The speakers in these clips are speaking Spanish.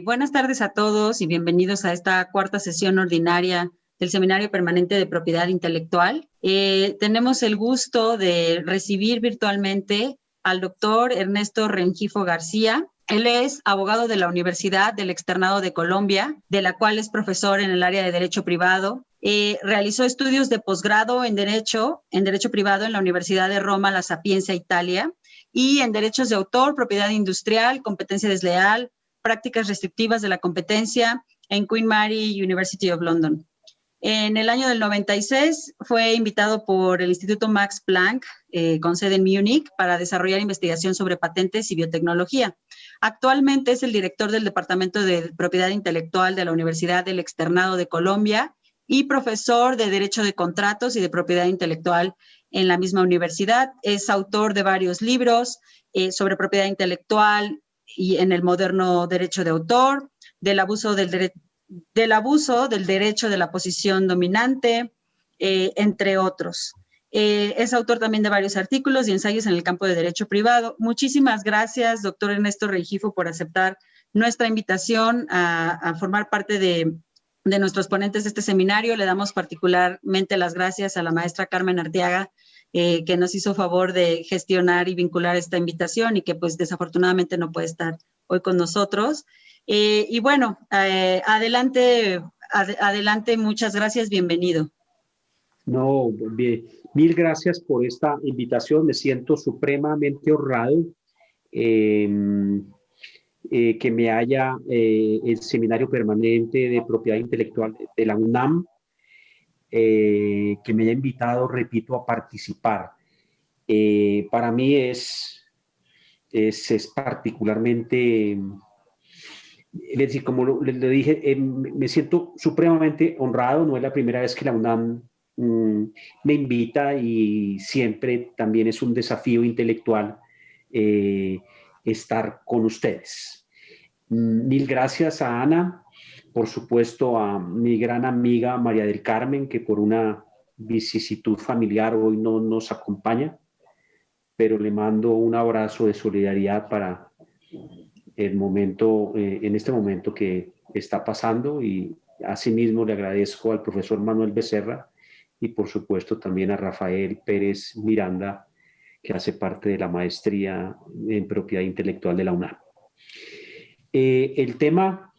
Buenas tardes a todos y bienvenidos a esta cuarta sesión ordinaria del Seminario Permanente de Propiedad Intelectual. Tenemos el gusto de recibir virtualmente al doctor Ernesto Rengifo García. Él es abogado de la Universidad del Externado de Colombia, de la cual es profesor en el área de Derecho Privado. Realizó estudios de posgrado en Derecho Privado en la Universidad de Roma, La Sapienza, Italia, y en Derechos de Autor, Propiedad Industrial, Competencia Desleal, Prácticas Restrictivas de la Competencia en Queen Mary University of London. En el año del 96 fue invitado por el Instituto Max Planck, con sede en Múnich, para desarrollar investigación sobre patentes y biotecnología. Actualmente es el director del Departamento de Propiedad Intelectual de la Universidad del Externado de Colombia y profesor de Derecho de Contratos y de Propiedad Intelectual en la misma universidad. Es autor de varios libros sobre propiedad intelectual y en el moderno derecho de autor, del abuso del derecho de la posición dominante, entre otros. Es autor también de varios artículos y ensayos en el campo de derecho privado. Muchísimas gracias, doctor Ernesto Rengifo, por aceptar nuestra invitación a formar parte de nuestros ponentes de este seminario. Le damos particularmente las gracias a la maestra Carmen Arteaga, que nos hizo favor de gestionar y vincular esta invitación y que pues desafortunadamente no puede estar hoy con nosotros. Y bueno, adelante, muchas gracias, bienvenido. No, bien, mil gracias por esta invitación, me siento supremamente honrado que me haya el Seminario Permanente de Propiedad Intelectual de la UNAM, que me haya invitado, repito, a participar. Para mí es particularmente, es decir, como le dije, me siento supremamente honrado. No es la primera vez que la UNAM me invita y siempre también es un desafío intelectual estar con ustedes. Mil gracias a Ana, por supuesto a mi gran amiga María del Carmen, que por una vicisitud familiar hoy no nos acompaña, pero le mando un abrazo de solidaridad para el momento, en este momento que está pasando, y asimismo le agradezco al profesor Manuel Becerra y por supuesto también a Rafael Pérez Miranda, que hace parte de la maestría en propiedad intelectual de la UNAM. El tema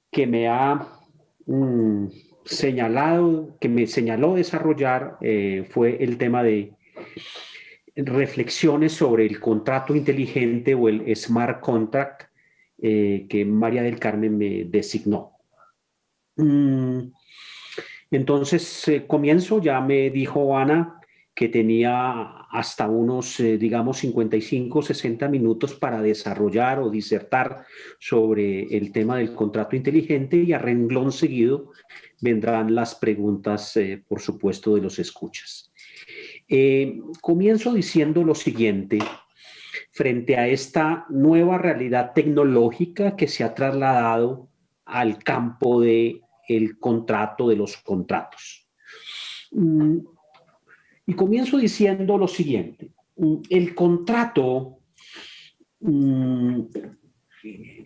que me ha que me señaló desarrollar fue el tema de reflexiones sobre el contrato inteligente o el smart contract que María del Carmen me designó. Entonces, comienzo. Ya me dijo Ana que tenía hasta unos, digamos, 55, 60 minutos para desarrollar o disertar sobre el tema del contrato inteligente, y a renglón seguido vendrán las preguntas, por supuesto, de los escuchas. Comienzo diciendo lo siguiente. Frente a esta nueva realidad tecnológica que se ha trasladado al campo del contrato, de los contratos. Y comienzo diciendo lo siguiente. El contrato,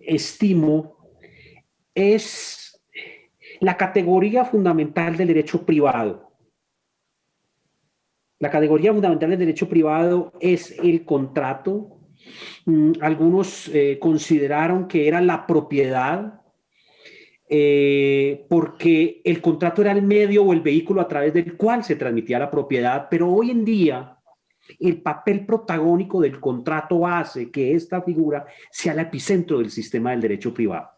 estimo, es la categoría fundamental del derecho privado. La categoría fundamental del derecho privado es el contrato. Algunos consideraron que era la propiedad, porque el contrato era el medio o el vehículo a través del cual se transmitía la propiedad, pero hoy en día el papel protagónico del contrato hace que esta figura sea el epicentro del sistema del derecho privado.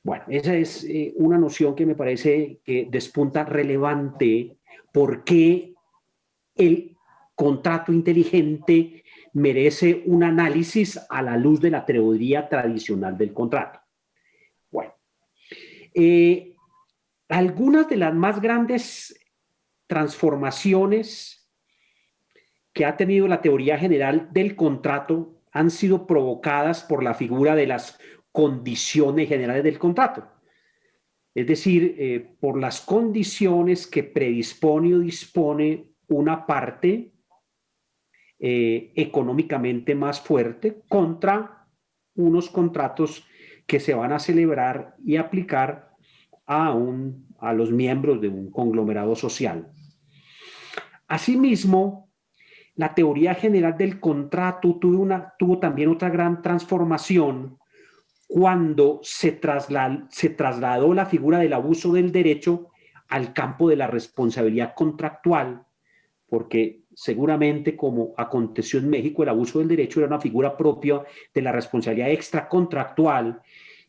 Bueno, esa es una noción que me parece que despunta relevante porque el contrato inteligente merece un análisis a la luz de la teoría tradicional del contrato. Bueno, algunas de las más grandes transformaciones que ha tenido la teoría general del contrato han sido provocadas por la figura de las condiciones generales del contrato. Es decir, por las condiciones que predispone o dispone una parte económicamente más fuerte contra unos contratos que se van a celebrar y aplicar a los miembros de un conglomerado social. Asimismo, la teoría general del contrato tuvo también otra gran transformación cuando se trasladó la figura del abuso del derecho al campo de la responsabilidad contractual, porque seguramente, como aconteció en México, el abuso del derecho era una figura propia de la responsabilidad extracontractual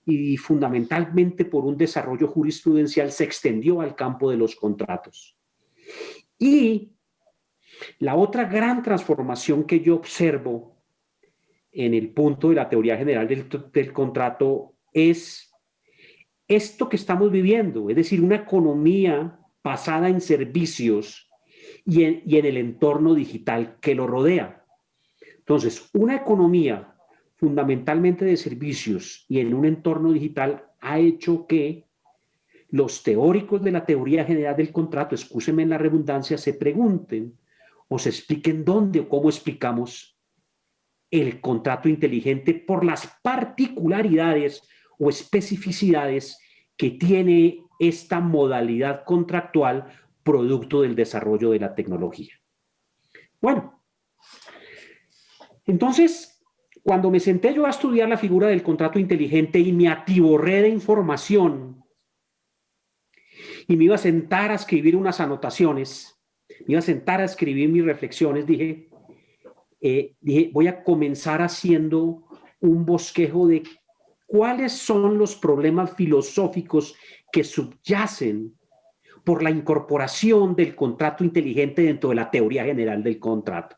y fundamentalmente por un desarrollo jurisprudencial se extendió al campo de los contratos. Y la otra gran transformación que yo observo en el punto de la teoría general del contrato es esto que estamos viviendo, es decir, una economía basada en servicios y en el entorno digital que lo rodea. Entonces, una economía fundamentalmente de servicios y en un entorno digital ha hecho que los teóricos de la teoría general del contrato, excúsenme en la redundancia, se pregunten o se expliquen dónde o cómo explicamos el contrato inteligente por las particularidades o especificidades que tiene esta modalidad contractual producto del desarrollo de la tecnología. Bueno, entonces, cuando me senté yo a estudiar la figura del contrato inteligente y me atiborré de información y me iba a sentar a escribir unas anotaciones, me iba a sentar a escribir mis reflexiones, dije, voy a comenzar haciendo un bosquejo de cuáles son los problemas filosóficos que subyacen por la incorporación del contrato inteligente dentro de la teoría general del contrato.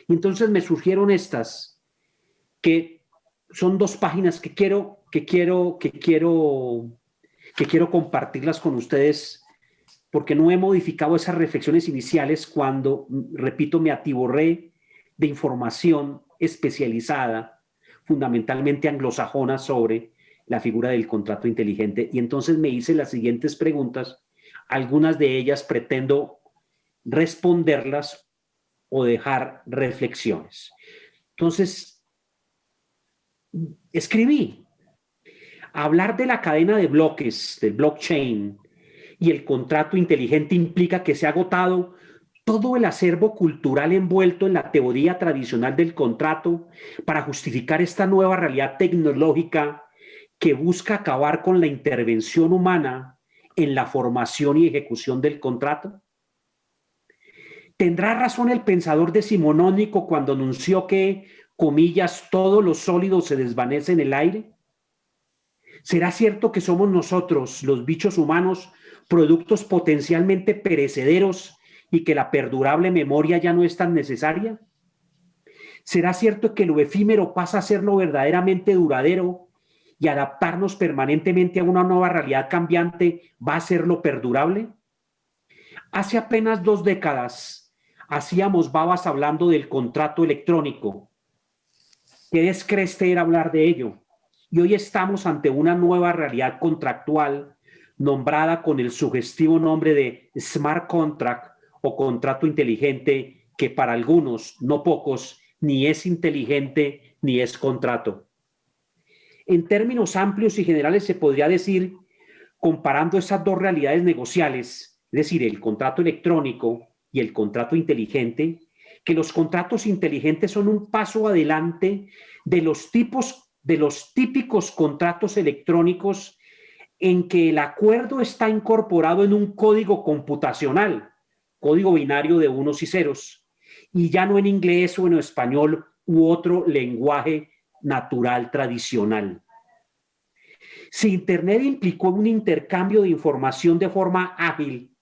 Y entonces me surgieron estas, que son 2 páginas que quiero compartirlas con ustedes, porque no he modificado esas reflexiones iniciales cuando, repito, me atiborré de información especializada, fundamentalmente anglosajona, sobre la figura del contrato inteligente. Y entonces me hice las siguientes preguntas. Algunas de ellas pretendo responderlas o dejar reflexiones. Entonces, escribí. Hablar de la cadena de bloques, del blockchain, y el contrato inteligente implica que se ha agotado todo el acervo cultural envuelto en la teoría tradicional del contrato para justificar esta nueva realidad tecnológica que busca acabar con la intervención humana en la formación y ejecución del contrato. ¿Tendrá razón el pensador decimonónico cuando anunció que, comillas, todo lo sólido se desvanece en el aire? ¿Será cierto que somos nosotros, los bichos humanos, productos potencialmente perecederos y que la perdurable memoria ya no es tan necesaria? ¿Será cierto que lo efímero pasa a ser lo verdaderamente duradero y adaptarnos permanentemente a una nueva realidad cambiante va a ser lo perdurable? Hace apenas 2 décadas hacíamos babas hablando del contrato electrónico. Qué descreste era hablar de ello. Y hoy estamos ante una nueva realidad contractual nombrada con el sugestivo nombre de Smart Contract o contrato inteligente, que para algunos, no pocos, ni es inteligente ni es contrato. En términos amplios y generales se podría decir, comparando esas 2 realidades negociales, es decir, el contrato electrónico y el contrato inteligente, que los contratos inteligentes son un paso adelante de los típicos contratos electrónicos en que el acuerdo está incorporado en un código computacional, código binario de unos y ceros, y ya no en inglés o en español u otro lenguaje natural tradicional. Si Internet implicó un intercambio de información de forma ágil,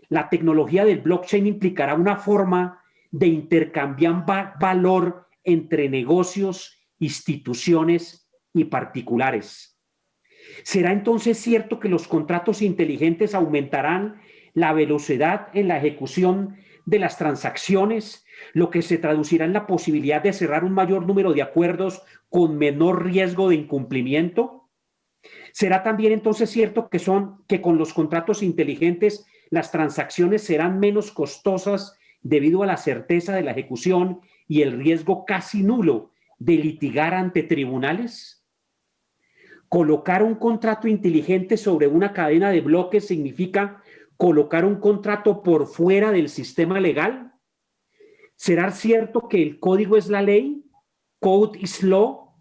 la tecnología del blockchain implicará una forma de intercambiar valor entre negocios, instituciones y particulares. ¿Será entonces cierto que los contratos inteligentes aumentarán la velocidad en la ejecución de las transacciones, lo que se traducirá en la posibilidad de cerrar un mayor número de acuerdos con menor riesgo de incumplimiento. ¿Será también entonces cierto que con los contratos inteligentes las transacciones serán menos costosas debido a la certeza de la ejecución y el riesgo casi nulo de litigar ante tribunales? Colocar un contrato inteligente sobre una cadena de bloques significa colocar un contrato por fuera del sistema legal. ¿Será cierto que el código es la ley? Code is law,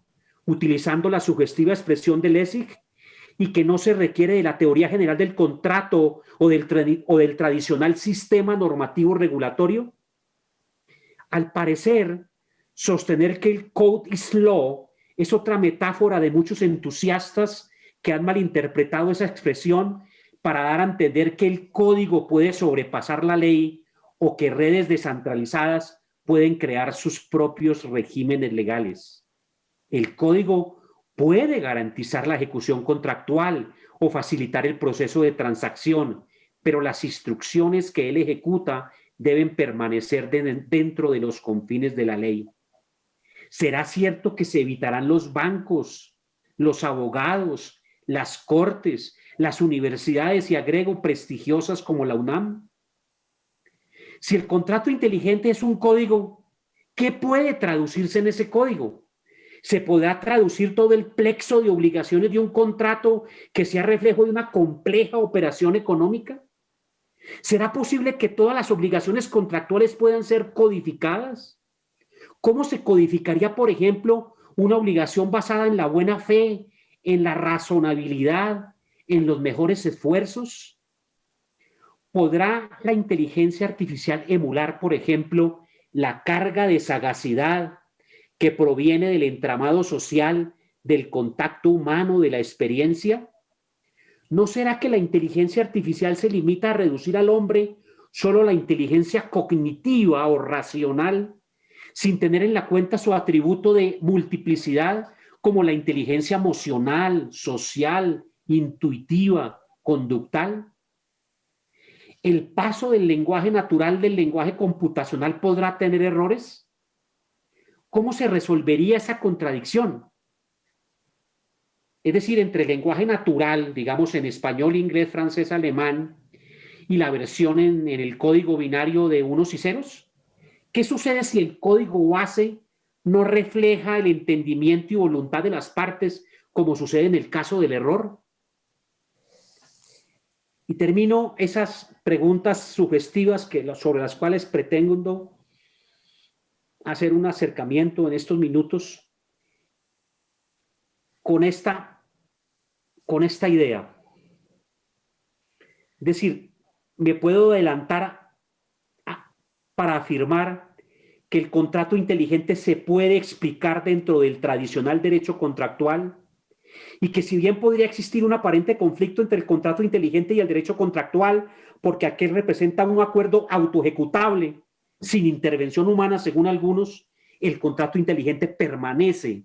utilizando la sugestiva expresión de Lessig, y que no se requiere de la teoría general del contrato o del tradicional sistema normativo regulatorio. Al parecer, sostener que el code is law es otra metáfora de muchos entusiastas que han malinterpretado esa expresión para dar a entender que el código puede sobrepasar la ley o que redes descentralizadas pueden crear sus propios regímenes legales. El código puede garantizar la ejecución contractual o facilitar el proceso de transacción, pero las instrucciones que él ejecuta deben permanecer dentro de los confines de la ley. ¿Será cierto que se evitarán los bancos, los abogados, las cortes, las universidades y agrego prestigiosas como la UNAM? Si el contrato inteligente es un código, ¿qué puede traducirse en ese código? ¿Se podrá traducir todo el plexo de obligaciones de un contrato que sea reflejo de una compleja operación económica? ¿Será posible que todas las obligaciones contractuales puedan ser codificadas? ¿Cómo se codificaría, por ejemplo, una obligación basada en la buena fe, en la razonabilidad, en los mejores esfuerzos? ¿Podrá la inteligencia artificial emular, por ejemplo, la carga de sagacidad que proviene del entramado social, del contacto humano, de la experiencia? ¿No será que la inteligencia artificial se limita a reducir al hombre solo la inteligencia cognitiva o racional, sin tener en la cuenta su atributo de multiplicidad como la inteligencia emocional, social, intuitiva, conductal? ¿El paso del lenguaje natural del lenguaje computacional podrá tener errores? ¿Cómo se resolvería esa contradicción? Es decir, entre el lenguaje natural, digamos en español, inglés, francés, alemán, y la versión en el código binario de unos y ceros. ¿Qué sucede si el código base no refleja el entendimiento y voluntad de las partes, como sucede en el caso del error? Y termino esas preguntas sugestivas sobre las cuales pretendo hacer un acercamiento en estos minutos con esta idea. Es decir, me puedo adelantar para afirmar que el contrato inteligente se puede explicar dentro del tradicional derecho contractual y que si bien podría existir un aparente conflicto entre el contrato inteligente y el derecho contractual, porque aquel representa un acuerdo autoejecutable sin intervención humana según algunos, el contrato inteligente permanece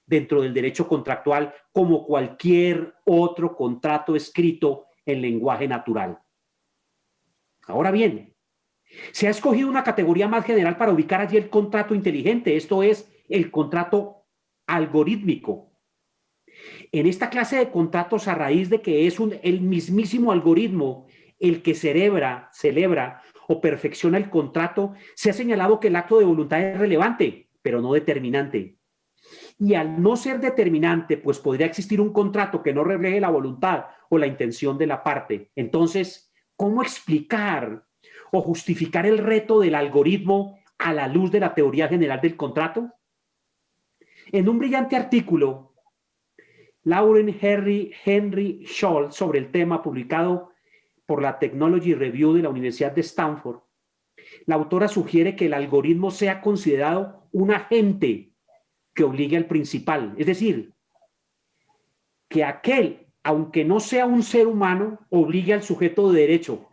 dentro del derecho contractual como cualquier otro contrato escrito en lenguaje natural. Ahora bien, se ha escogido una categoría más general para ubicar allí el contrato inteligente, esto es, el contrato algorítmico. En esta clase de contratos, a raíz de que es el mismísimo algoritmo el que celebra o perfecciona el contrato, se ha señalado que el acto de voluntad es relevante, pero no determinante. Y al no ser determinante, pues podría existir un contrato que no refleje la voluntad o la intención de la parte. Entonces, ¿cómo explicar o justificar el reto del algoritmo a la luz de la teoría general del contrato? En un brillante artículo, Lauren Henry Scholl sobre el tema publicado por la Technology Review de la Universidad de Stanford, la autora sugiere que el algoritmo sea considerado un agente que obligue al principal, es decir, que aquel, aunque no sea un ser humano, obligue al sujeto de derecho,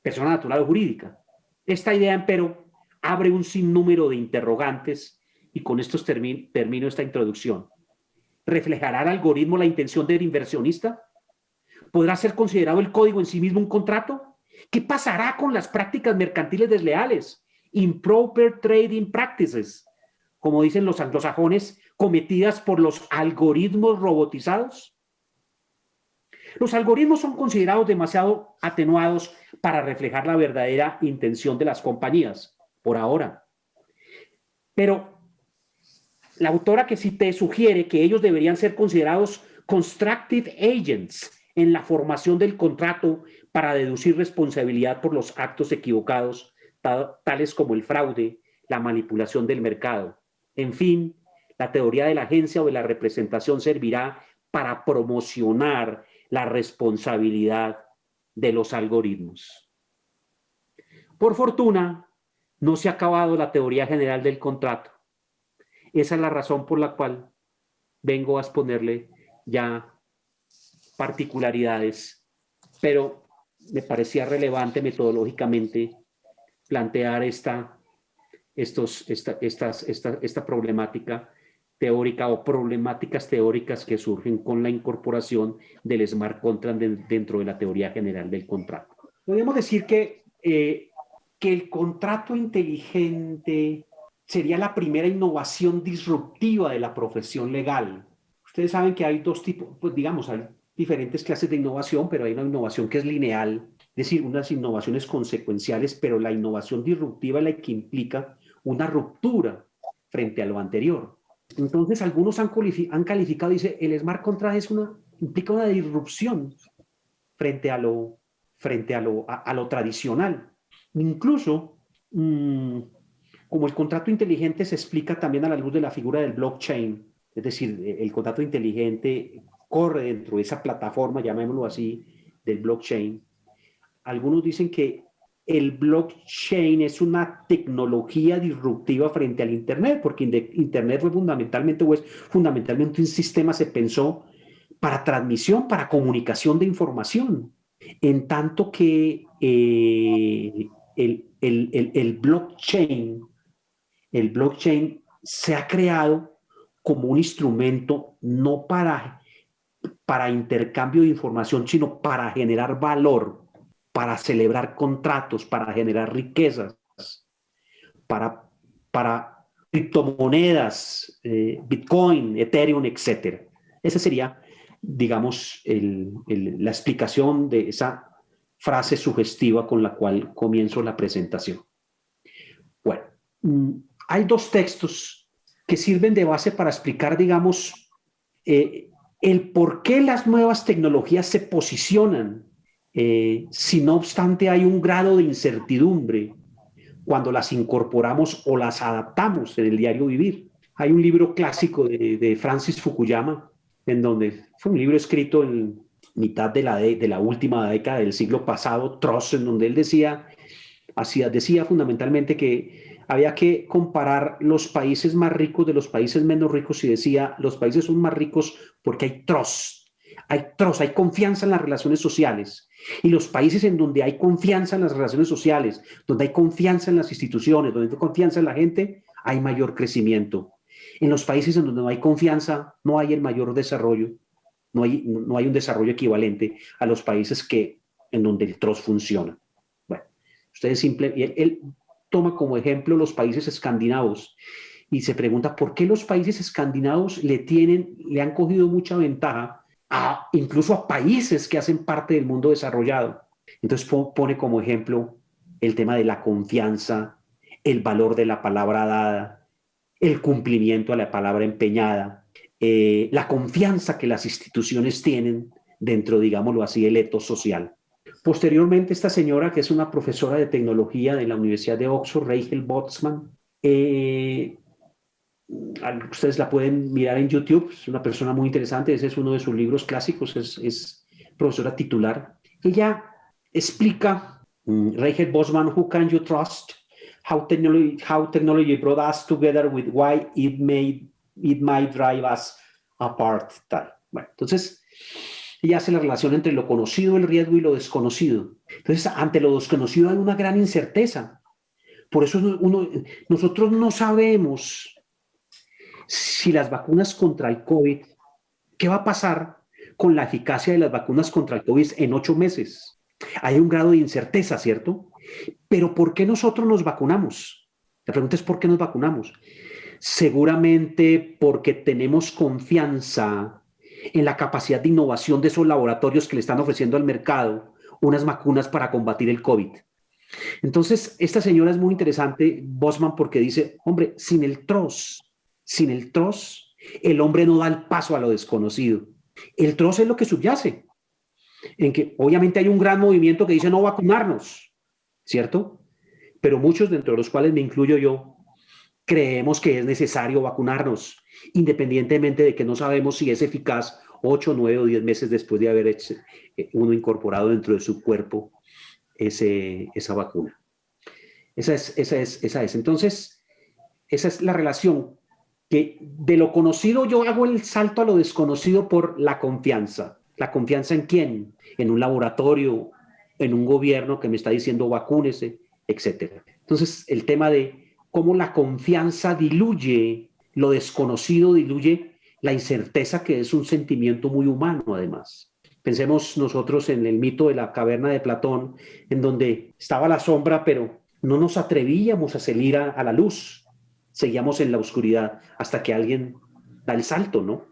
persona natural o jurídica. Esta idea, empero, abre un sinnúmero de interrogantes y con estos termino esta introducción. ¿Reflejará el algoritmo la intención del inversionista? ¿Podrá ser considerado el código en sí mismo un contrato? ¿Qué pasará con las prácticas mercantiles desleales? Improper trading practices, como dicen los anglosajones, cometidas por los algoritmos robotizados. Los algoritmos son considerados demasiado atenuados para reflejar la verdadera intención de las compañías, por ahora. Pero la autora que cité sugiere que ellos deberían ser considerados constructive agents en la formación del contrato para deducir responsabilidad por los actos equivocados, tales como el fraude, la manipulación del mercado. En fin, la teoría de la agencia o de la representación servirá para promocionar la responsabilidad de los algoritmos. Por fortuna, no se ha acabado la teoría general del contrato. Esa es la razón por la cual vengo a exponerle ya particularidades, pero me parecía relevante metodológicamente plantear esta problemática teórica o problemáticas teóricas que surgen con la incorporación del smart contract dentro de la teoría general del contrato. Podríamos decir que el contrato inteligente sería la primera innovación disruptiva de la profesión legal. Ustedes saben que hay dos tipos, pues digamos, hay diferentes clases de innovación, pero hay una innovación que es lineal, es decir, unas innovaciones consecuenciales, pero la innovación disruptiva es la que implica una ruptura frente a lo anterior. Entonces, algunos han calificado, dice, el smart contract implica una disrupción frente a lo tradicional. Incluso, como el contrato inteligente se explica también a la luz de la figura del blockchain, es decir, el contrato inteligente corre dentro de esa plataforma, llamémoslo así, del blockchain. Algunos dicen que el blockchain es una tecnología disruptiva frente al Internet, porque Internet fue fundamentalmente un sistema, se pensó, para transmisión, para comunicación de información, en tanto que el blockchain se ha creado como un instrumento no para intercambio de información, sino para generar valor, para celebrar contratos, para generar riquezas, para criptomonedas, Bitcoin, Ethereum, etc. Esa sería, digamos, la explicación de esa frase sugestiva con la cual comienzo la presentación. Bueno, hay dos textos que sirven de base para explicar, digamos, el por qué las nuevas tecnologías se posicionan, si no obstante hay un grado de incertidumbre cuando las incorporamos o las adaptamos en el diario vivir. Hay un libro clásico de Francis Fukuyama, en donde fue un libro escrito en mitad de la última década del siglo pasado, Trust, en donde él decía fundamentalmente que había que comparar los países más ricos de los países menos ricos y decía, los países son más ricos porque hay trust, hay confianza en las relaciones sociales. Y los países en donde hay confianza en las relaciones sociales, donde hay confianza en las instituciones, donde hay confianza en la gente, hay mayor crecimiento. En los países en donde no hay confianza, no hay el mayor desarrollo, no hay un desarrollo equivalente a los países en donde el trust funciona. Bueno, él toma como ejemplo los países escandinavos y se pregunta por qué los países escandinavos le han cogido mucha ventaja incluso a países que hacen parte del mundo desarrollado. Entonces pone como ejemplo el tema de la confianza, el valor de la palabra dada, el cumplimiento a la palabra empeñada, la confianza que las instituciones tienen dentro, digámoslo así, del etos social. Posteriormente, esta señora, que es una profesora de tecnología de la Universidad de Oxford, Rachel Botsman, ustedes la pueden mirar en YouTube, es una persona muy interesante, ese es uno de sus libros clásicos, es profesora titular. Ella explica, Rachel Botsman, Who Can You Trust? How technology brought us together with why it might drive us apart. Tal. Bueno, entonces, ella hace la relación entre lo conocido, el riesgo y lo desconocido. Entonces, ante lo desconocido hay una gran incerteza. Por eso nosotros no sabemos si las vacunas contra el COVID, ¿qué va a pasar con la eficacia de las vacunas contra el COVID en 8 meses? Hay un grado de incerteza, ¿cierto? Pero ¿por qué nosotros nos vacunamos? La pregunta es ¿por qué nos vacunamos? Seguramente porque tenemos confianza en la capacidad de innovación de esos laboratorios que le están ofreciendo al mercado unas vacunas para combatir el COVID. Entonces, esta señora es muy interesante, Bosman, porque dice, hombre, sin el TROS, el hombre no da el paso a lo desconocido. El TROS es lo que subyace, en que obviamente hay un gran movimiento que dice no vacunarnos, ¿cierto? Pero muchos, dentro de los cuales me incluyo yo, creemos que es necesario vacunarnos, independientemente de que no sabemos si es eficaz 8, 9 o 10 meses después de haber hecho, uno incorporado dentro de su cuerpo esa vacuna. Esa es. Entonces, esa es la relación, que de lo conocido yo hago el salto a lo desconocido por la confianza. ¿La confianza en quién? En un laboratorio, en un gobierno que me está diciendo vacúnese, etc. Entonces, el tema de cómo la confianza diluye lo desconocido, diluye la incerteza, que es un sentimiento muy humano además. Pensemos nosotros en el mito de la caverna de Platón, en donde estaba la sombra, pero no nos atrevíamos a salir a la luz. Seguíamos en la oscuridad hasta que alguien da el salto, ¿no?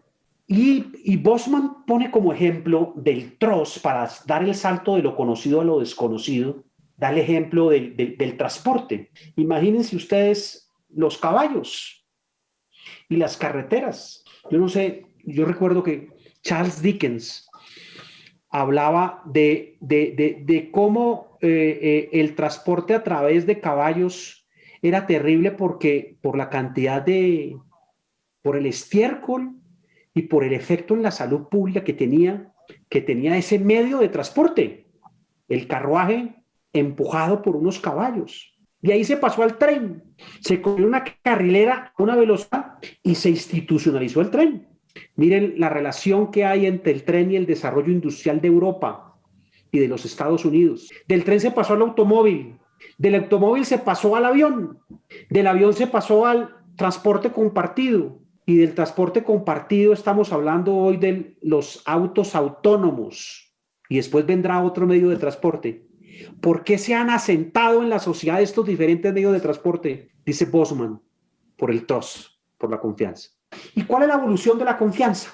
Y Bosman pone como ejemplo del TROS para dar el salto de lo conocido a lo desconocido, da el ejemplo del transporte. Imagínense ustedes los caballos y las carreteras. Yo no sé, yo recuerdo que Charles Dickens hablaba de cómo el transporte a través de caballos era terrible porque por la cantidad por el estiércol y por el efecto en la salud pública que tenía ese medio de transporte, el carruaje empujado por unos caballos. Y ahí se pasó al tren, se cogió una carrilera a una velocidad y se institucionalizó el tren. Miren la relación que hay entre el tren y el desarrollo industrial de Europa y de los Estados Unidos. Del tren se pasó al automóvil, del automóvil se pasó al avión, del avión se pasó al transporte compartido, y del transporte compartido estamos hablando hoy de los autos autónomos, y después vendrá otro medio de transporte. ¿Por qué se han asentado en la sociedad estos diferentes medios de transporte? Dice Bosman, por el TROS, por la confianza. ¿Y cuál es la evolución de la confianza?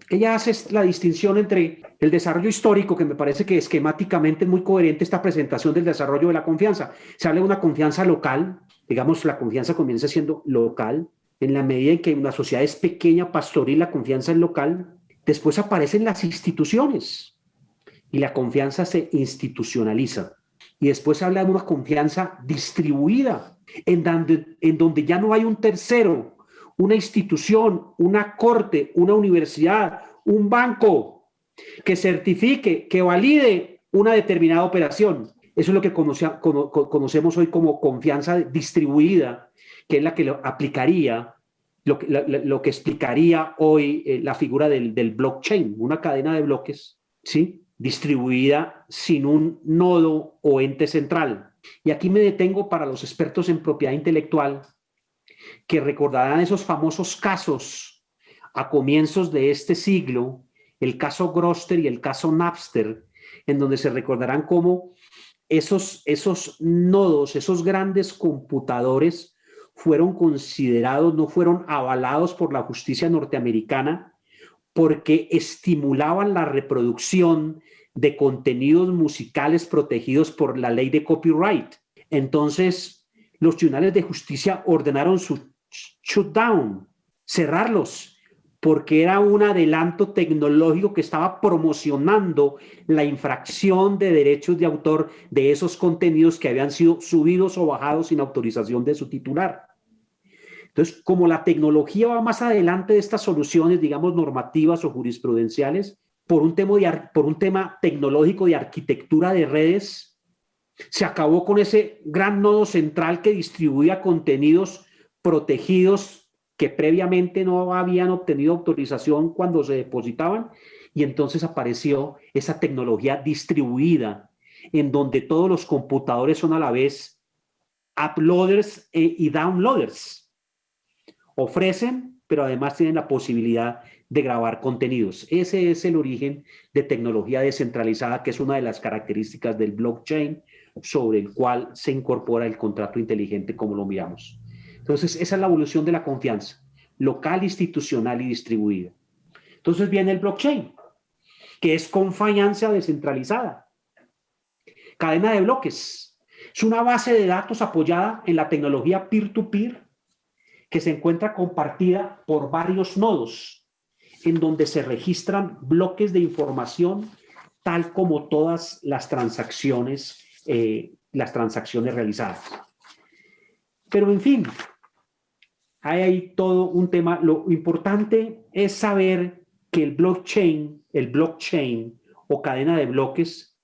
Ella hace la distinción entre el desarrollo histórico, que me parece que esquemáticamente es muy coherente esta presentación del desarrollo de la confianza. Se habla de una confianza local, digamos, la confianza comienza siendo local, en la medida en que una sociedad es pequeña, pastoril, la confianza es local. Después aparecen las instituciones y la confianza se institucionaliza. Y después se habla de una confianza distribuida, en donde ya no hay un tercero, una institución, una corte, una universidad, un banco que certifique, que valide una determinada operación. Eso es lo que conocemos hoy como confianza distribuida, que es la que aplicaría, lo que explicaría hoy la figura del blockchain, una cadena de bloques, ¿sí?, distribuida sin un nodo o ente central. Y aquí me detengo para los expertos en propiedad intelectual, que recordarán esos famosos casos a comienzos de este siglo, el caso Grosser y el caso Napster, en donde se recordarán cómo esos nodos, esos grandes computadores fueron considerados, no fueron avalados por la justicia norteamericana porque estimulaban la reproducción de contenidos musicales protegidos por la ley de copyright. Entonces, los tribunales de justicia ordenaron su shutdown, cerrarlos, porque era un adelanto tecnológico que estaba promocionando la infracción de derechos de autor de esos contenidos que habían sido subidos o bajados sin autorización de su titular. Entonces, como la tecnología va más adelante de estas soluciones, digamos, normativas o jurisprudenciales, por un tema tecnológico de arquitectura de redes, se acabó con ese gran nodo central que distribuía contenidos protegidos que previamente no habían obtenido autorización cuando se depositaban, y entonces apareció esa tecnología distribuida en donde todos los computadores son a la vez uploaders y downloaders. Ofrecen, pero además tienen la posibilidad de grabar contenidos. Ese es el origen de tecnología descentralizada, que es una de las características del blockchain, sobre el cual se incorpora el contrato inteligente como lo miramos. Entonces, esa es la evolución de la confianza, local, institucional y distribuida. Entonces viene el blockchain, que es confianza descentralizada. Cadena de bloques. Es una base de datos apoyada en la tecnología peer-to-peer que se encuentra compartida por varios nodos, en donde se registran bloques de información, tal como todas las transacciones realizadas. Pero en fin, hay ahí todo un tema. Lo importante es saber que el blockchain o cadena de bloques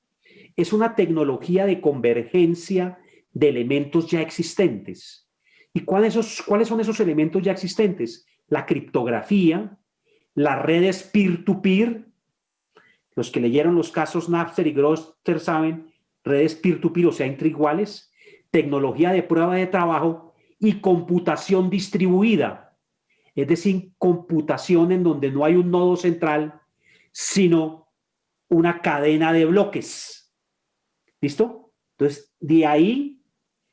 es una tecnología de convergencia de elementos ya existentes. ¿Y cuáles son esos elementos ya existentes? La criptografía, las redes peer-to-peer. Los que leyeron los casos Napster y Grokster saben, redes peer-to-peer, o sea, entre iguales, tecnología de prueba de trabajo y computación distribuida. Es decir, computación en donde no hay un nodo central, sino una cadena de bloques. ¿Listo? Entonces, de ahí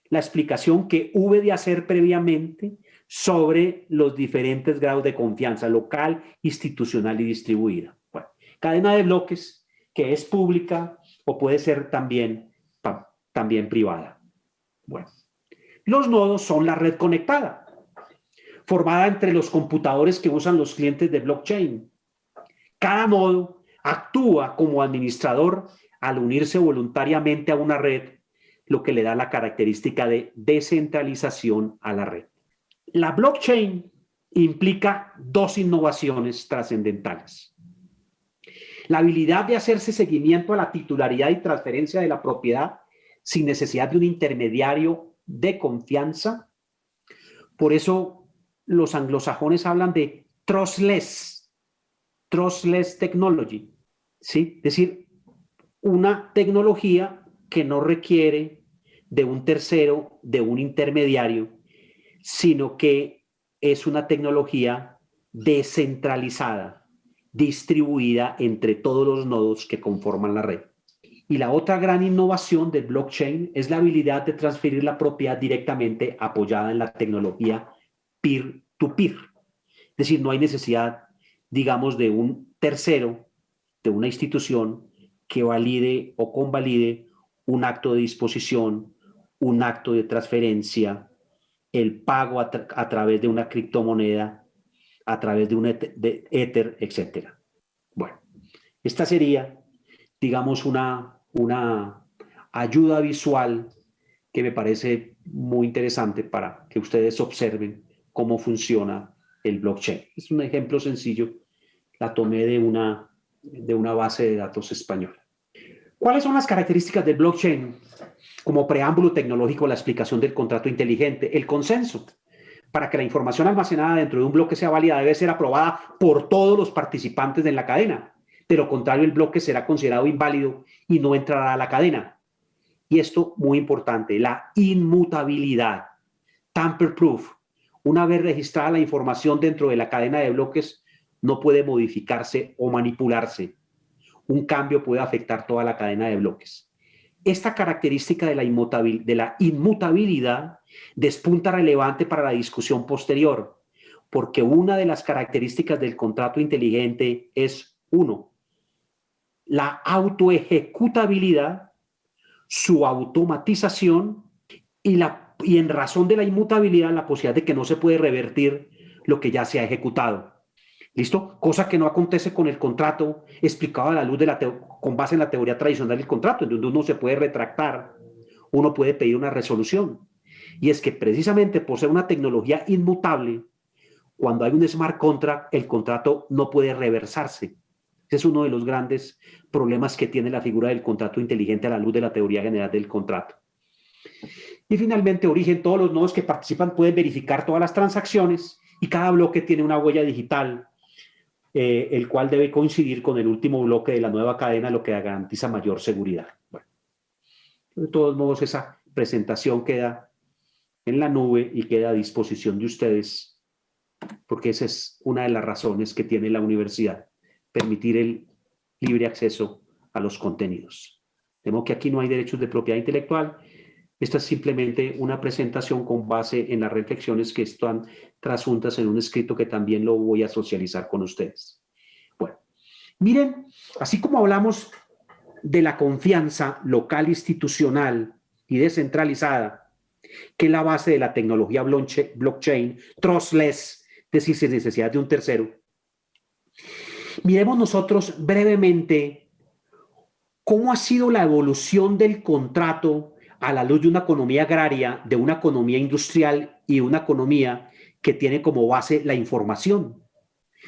la explicación que hube de hacer previamente sobre los diferentes grados de confianza local, institucional y distribuida. Bueno, cadena de bloques que es pública o puede ser también privada. Bueno, los nodos son la red conectada, formada entre los computadores que usan los clientes de blockchain. Cada nodo actúa como administrador al unirse voluntariamente a una red, lo que le da la característica de descentralización a la red. La blockchain implica dos innovaciones trascendentales. La habilidad de hacerse seguimiento a la titularidad y transferencia de la propiedad sin necesidad de un intermediario de confianza. Por eso los anglosajones hablan de trustless technology, ¿sí? Es decir, una tecnología que no requiere de un tercero, de un intermediario, sino que es una tecnología descentralizada, distribuida entre todos los nodos que conforman la red. Y la otra gran innovación del blockchain es la habilidad de transferir la propiedad directamente apoyada en la tecnología peer-to-peer. Es decir, no hay necesidad, digamos, de un tercero, de una institución que valide o convalide un acto de disposición, un acto de transferencia, el pago a través de una criptomoneda, a través de un Ether, etc. Bueno, esta sería, digamos, una ayuda visual que me parece muy interesante para que ustedes observen cómo funciona el blockchain. Es un ejemplo sencillo, la tomé de una base de datos española. ¿Cuáles son las características del blockchain? Como preámbulo tecnológico, la explicación del contrato inteligente, el consenso. Para que la información almacenada dentro de un bloque sea válida, debe ser aprobada por todos los participantes en la cadena. De lo contrario, el bloque será considerado inválido y no entrará a la cadena. Y esto, muy importante, la inmutabilidad, tamper-proof. Una vez registrada la información dentro de la cadena de bloques, no puede modificarse o manipularse. Un cambio puede afectar toda la cadena de bloques. Esta característica de la inmutabilidad despunta relevante para la discusión posterior, porque una de las características del contrato inteligente es, uno, la autoejecutabilidad, su automatización y en razón de la inmutabilidad, la posibilidad de que no se puede revertir lo que ya se ha ejecutado. ¿Listo? Cosa que no acontece con el contrato explicado a la luz con base en la teoría tradicional del contrato, en donde uno se puede retractar, uno puede pedir una resolución. Y es que precisamente por ser una tecnología inmutable, cuando hay un smart contract, el contrato no puede reversarse. Ese es uno de los grandes problemas que tiene la figura del contrato inteligente a la luz de la teoría general del contrato. Y finalmente, origen, todos los nodos que participan pueden verificar todas las transacciones y cada bloque tiene una huella digital, el cual debe coincidir con el último bloque de la nueva cadena, lo que garantiza mayor seguridad. Bueno, de todos modos, esa presentación queda en la nube y queda a disposición de ustedes porque esa es una de las razones que tiene la universidad, permitir el libre acceso a los contenidos. De modo que aquí no hay derechos de propiedad intelectual. Esta es simplemente una presentación con base en las reflexiones que están trasuntas en un escrito que también lo voy a socializar con ustedes. Bueno, miren, así como hablamos de la confianza local, institucional y descentralizada, que es la base de la tecnología blockchain, trustless, es decir, sin necesidad de un tercero. Miremos nosotros brevemente cómo ha sido la evolución del contrato a la luz de una economía agraria, de una economía industrial y una economía que tiene como base la información.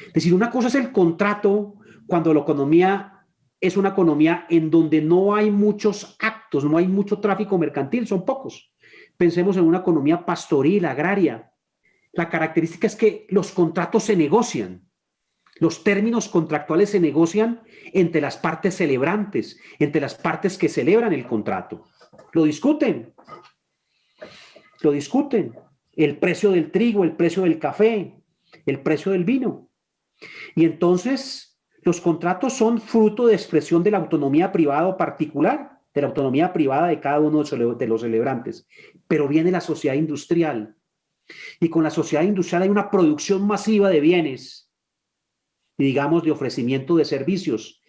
Es decir, una cosa es el contrato cuando la economía es una economía en donde no hay muchos actos, no hay mucho tráfico mercantil, son pocos. Pensemos en una economía pastoril, agraria. La característica es que los contratos se negocian. Los términos contractuales se negocian entre las partes celebrantes, entre las partes que celebran el contrato. Lo discuten. El precio del trigo, el precio del café, el precio del vino. Y entonces los contratos son fruto de expresión de la autonomía privada o particular, de la autonomía privada de cada uno de los celebrantes. Pero viene la sociedad industrial. Y con la sociedad industrial hay una producción masiva de bienes y, digamos, de ofrecimiento de servicios.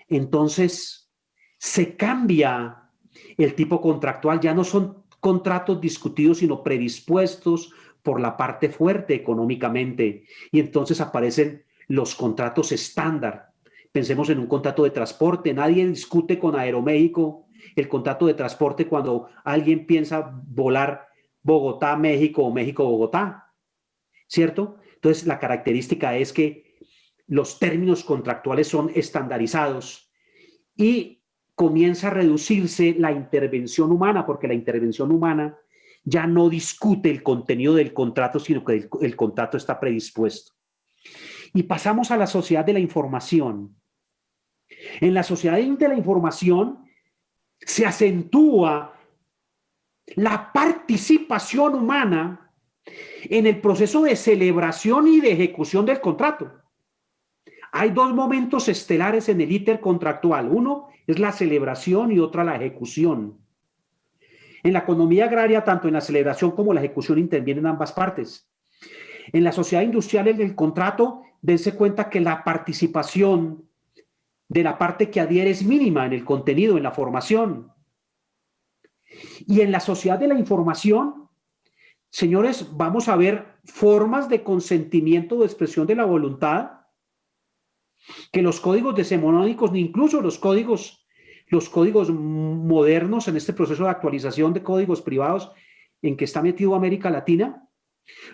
Entonces se cambia el tipo contractual. Ya no son contratos discutidos, sino predispuestos por la parte fuerte económicamente. Y entonces aparecen los contratos estándar. Pensemos en un contrato de transporte. Nadie discute con Aeroméxico el contrato de transporte cuando alguien piensa volar Bogotá, México o México, Bogotá, ¿cierto? Entonces la característica es que los términos contractuales son estandarizados y comienza a reducirse la intervención humana, porque la intervención humana ya no discute el contenido del contrato, sino que el contrato está predispuesto. Y pasamos a la sociedad de la información. En la sociedad de la información se acentúa la participación humana en el proceso de celebración y de ejecución del contrato. Hay dos momentos estelares en el íter contractual. Uno es la celebración y otra la ejecución. En la economía agraria, tanto en la celebración como la ejecución intervienen ambas partes. En la sociedad industrial, en el contrato, dense cuenta que la participación de la parte que adhiere es mínima en el contenido, en la formación. Y en la sociedad de la información, señores, vamos a ver formas de consentimiento o expresión de la voluntad que los códigos decimonónicos, ni incluso los códigos modernos en este proceso de actualización de códigos privados en que está metido América Latina,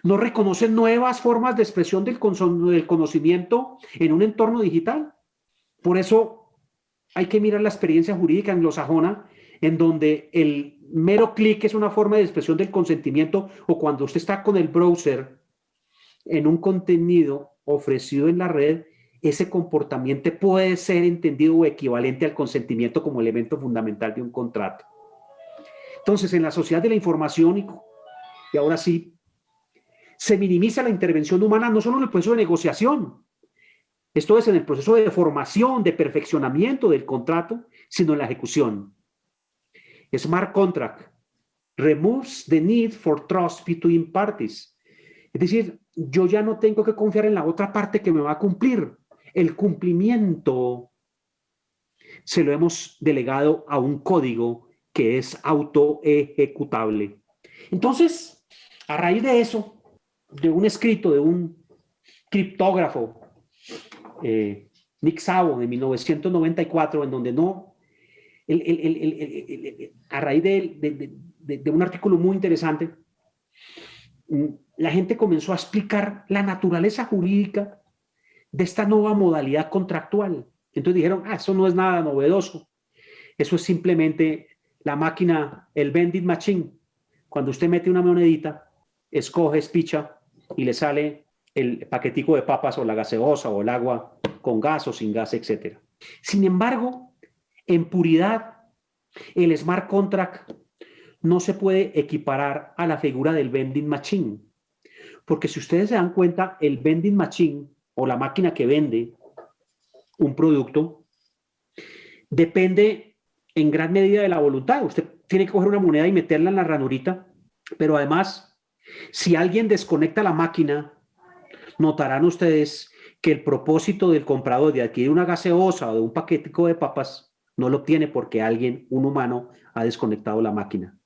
no reconocen nuevas formas de expresión del conocimiento en un entorno digital. Por eso hay que mirar la experiencia jurídica anglosajona, en donde el mero clic es una forma de expresión del consentimiento, o cuando usted está con el browser en un contenido ofrecido en la red, ese comportamiento puede ser entendido o equivalente al consentimiento como elemento fundamental de un contrato. Entonces, en la sociedad de la información, y ahora sí, se minimiza la intervención humana no solo en el proceso de negociación, esto es en el proceso de formación, de perfeccionamiento del contrato, sino en la ejecución. Smart contract removes the need for trust between parties. Es decir, yo ya no tengo que confiar en la otra parte que me va a cumplir. El cumplimiento se lo hemos delegado a un código que es autoejecutable. Entonces, a raíz de eso, de un escrito de un criptógrafo, Nick Szabo, de 1994, en donde a raíz de un artículo muy interesante, la gente comenzó a explicar la naturaleza jurídica de esta nueva modalidad contractual. Entonces dijeron, eso no es nada novedoso, eso es simplemente la máquina, el vending machine. Cuando usted mete una monedita, escoge, espicha y le sale el paquetico de papas o la gaseosa o el agua con gas o sin gas, etc. Sin embargo, en puridad, el smart contract no se puede equiparar a la figura del vending machine, Porque si ustedes se dan cuenta, el vending machine o la máquina que vende un producto depende en gran medida de la voluntad. Usted tiene que coger una moneda y meterla en la ranurita, pero además, si alguien desconecta la máquina, notarán ustedes que el propósito del comprador de adquirir una gaseosa o de un paquetico de papas no lo obtiene porque alguien, un humano, ha desconectado la máquina.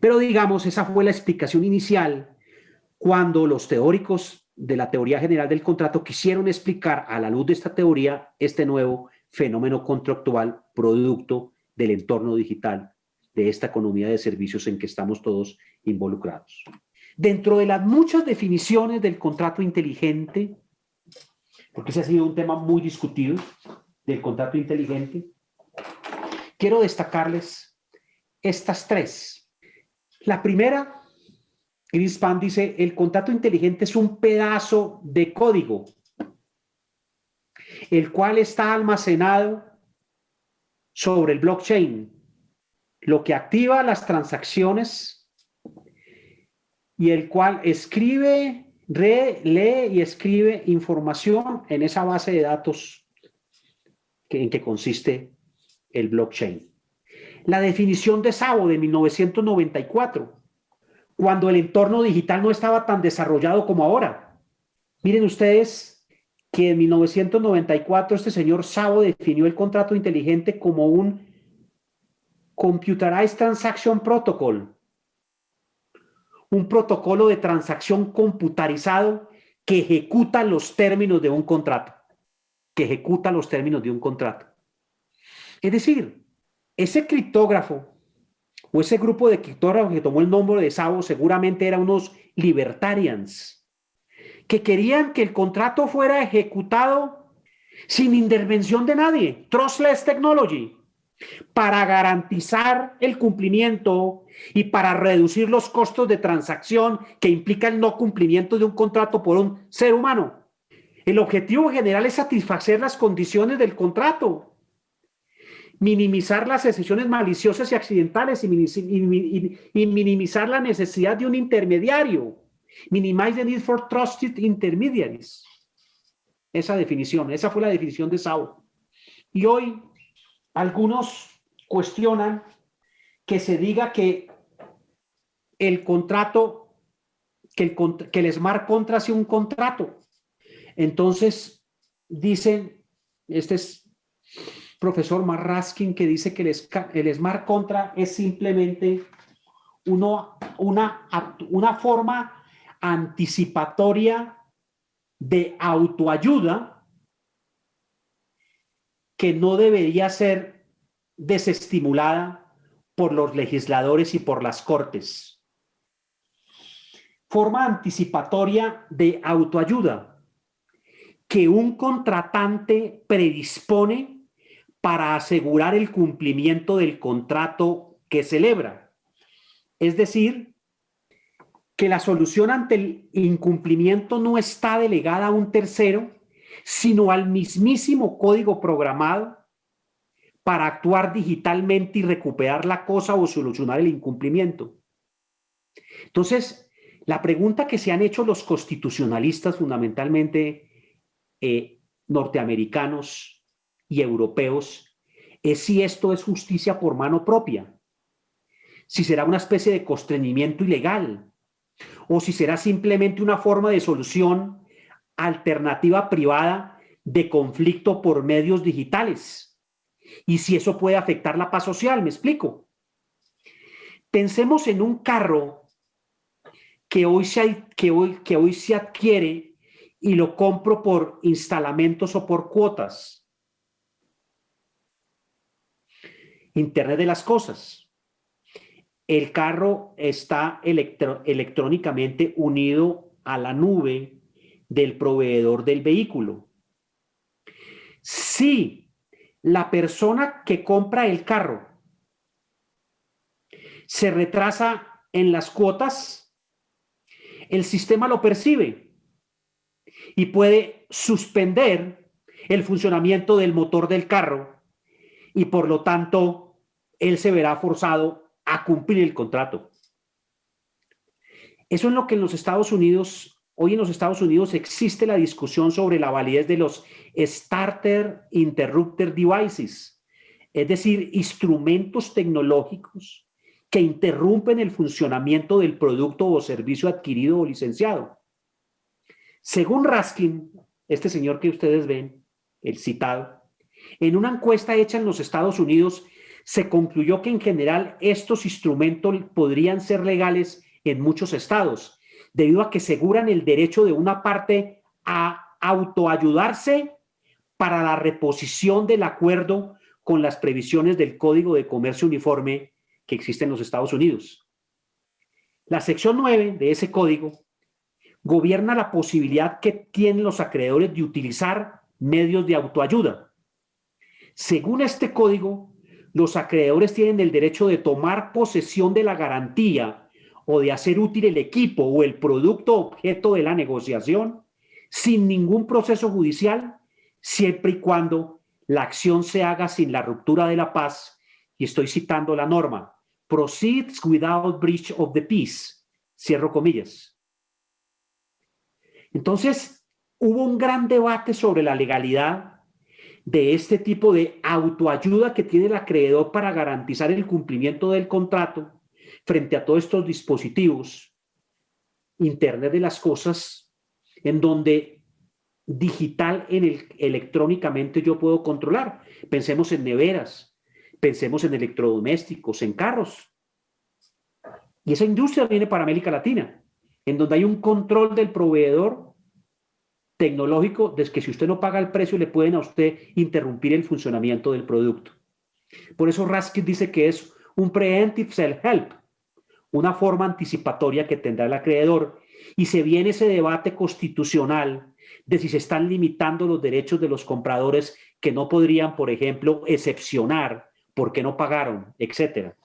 Pero digamos, esa fue la explicación inicial cuando los teóricos de la teoría general del contrato quisieron explicar a la luz de esta teoría este nuevo fenómeno contractual producto del entorno digital, de esta economía de servicios en que estamos todos involucrados. Dentro de las muchas definiciones del contrato inteligente, porque ese ha sido un tema muy discutido, del contrato inteligente, quiero destacarles estas tres. La primera, Greenspan dice, el contrato inteligente es un pedazo de código, el cual está almacenado sobre el blockchain, lo que activa las transacciones y el cual escribe, lee y escribe información en esa base de datos en que consiste el blockchain. La definición de SAO de 1994, cuando el entorno digital no estaba tan desarrollado como ahora. Miren ustedes que en 1994 este señor Szabo definió el contrato inteligente como un Computerized Transaction Protocol, un protocolo de transacción computarizado que ejecuta los términos de un contrato, Es decir, ese criptógrafo o ese grupo de criptógrafos que tomó el nombre de Szabo seguramente eran unos libertarians que querían que el contrato fuera ejecutado sin intervención de nadie, trustless technology, para garantizar el cumplimiento y para reducir los costos de transacción que implica el no cumplimiento de un contrato por un ser humano. El objetivo general es satisfacer las condiciones del contrato, minimizar las excepciones maliciosas y accidentales y minimizar la necesidad de un intermediario. Minimize the need for trusted intermediaries. Esa fue la definición de Szabo. Y hoy algunos cuestionan que se diga que el contrato, que el smart contract sea un contrato. Entonces dicen, este es profesor Marraskin, que dice que el smart contract es simplemente una forma anticipatoria de autoayuda que no debería ser desestimulada por los legisladores y por las cortes. Forma anticipatoria de autoayuda que un contratante predispone para asegurar el cumplimiento del contrato que celebra. Es decir, que la solución ante el incumplimiento no está delegada a un tercero, sino al mismísimo código programado para actuar digitalmente y recuperar la cosa o solucionar el incumplimiento. Entonces, la pregunta que se han hecho los constitucionalistas, fundamentalmente norteamericanos y europeos, es si esto es justicia por mano propia, si será una especie de constreñimiento ilegal, o si será simplemente una forma de solución alternativa privada de conflicto por medios digitales. Y si eso puede afectar la paz social, me explico. Pensemos en un carro que hoy se adquiere y lo compro por instalamentos o por cuotas. Internet de las cosas. El carro está electrónicamente unido a la nube del proveedor del vehículo. Si la persona que compra el carro se retrasa en las cuotas, el sistema lo percibe y puede suspender el funcionamiento del motor del carro y por lo tanto él se verá forzado a cumplir el contrato. Eso es lo que en los Estados Unidos, hoy en los Estados Unidos existe la discusión sobre la validez de los Starter Interrupter Devices, es decir, instrumentos tecnológicos que interrumpen el funcionamiento del producto o servicio adquirido o licenciado. Según Raskin, este señor que ustedes ven, el citado, en una encuesta hecha en los Estados Unidos, se concluyó que en general estos instrumentos podrían ser legales en muchos estados, debido a que aseguran el derecho de una parte a autoayudarse para la reposición del acuerdo con las previsiones del Código de Comercio Uniforme que existe en los Estados Unidos. La sección 9 de ese código gobierna la posibilidad que tienen los acreedores de utilizar medios de autoayuda. Según este código, los acreedores tienen el derecho de tomar posesión de la garantía o de hacer útil el equipo o el producto objeto de la negociación sin ningún proceso judicial, siempre y cuando la acción se haga sin la ruptura de la paz, y estoy citando la norma, proceeds without breach of the peace, cierro comillas. Entonces, hubo un gran debate sobre la legalidad de este tipo de autoayuda que tiene el acreedor para garantizar el cumplimiento del contrato frente a todos estos dispositivos, Internet de las cosas, en donde electrónicamente yo puedo controlar. Pensemos en neveras, pensemos en electrodomésticos, en carros. Y esa industria viene para América Latina, en donde hay un control del proveedor tecnológico, de que si usted no paga el precio le pueden a usted interrumpir el funcionamiento del producto. Por eso Raskin dice que es un preemptive self-help, una forma anticipatoria que tendrá el acreedor, y se viene ese debate constitucional de si se están limitando los derechos de los compradores que no podrían, por ejemplo, excepcionar porque no pagaron, etcétera.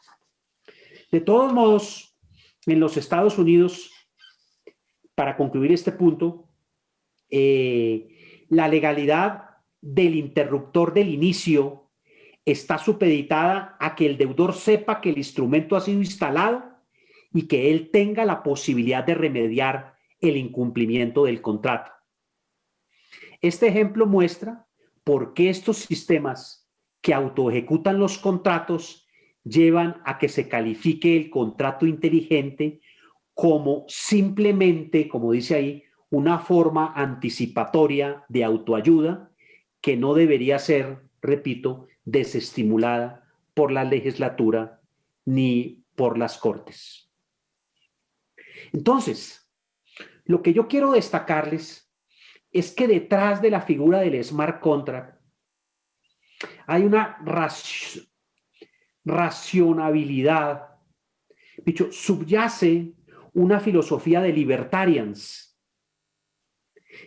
De todos modos, en los Estados Unidos, para concluir este punto, la legalidad del interruptor del inicio está supeditada a que el deudor sepa que el instrumento ha sido instalado y que él tenga la posibilidad de remediar el incumplimiento del contrato. Este ejemplo muestra por qué estos sistemas que autoejecutan los contratos llevan a que se califique el contrato inteligente como simplemente, como dice ahí, una forma anticipatoria de autoayuda que no debería ser, repito, desestimulada por la legislatura ni por las cortes. Entonces, lo que yo quiero destacarles es que detrás de la figura del smart contract hay una racionalidad, dicho, subyace una filosofía de libertarians.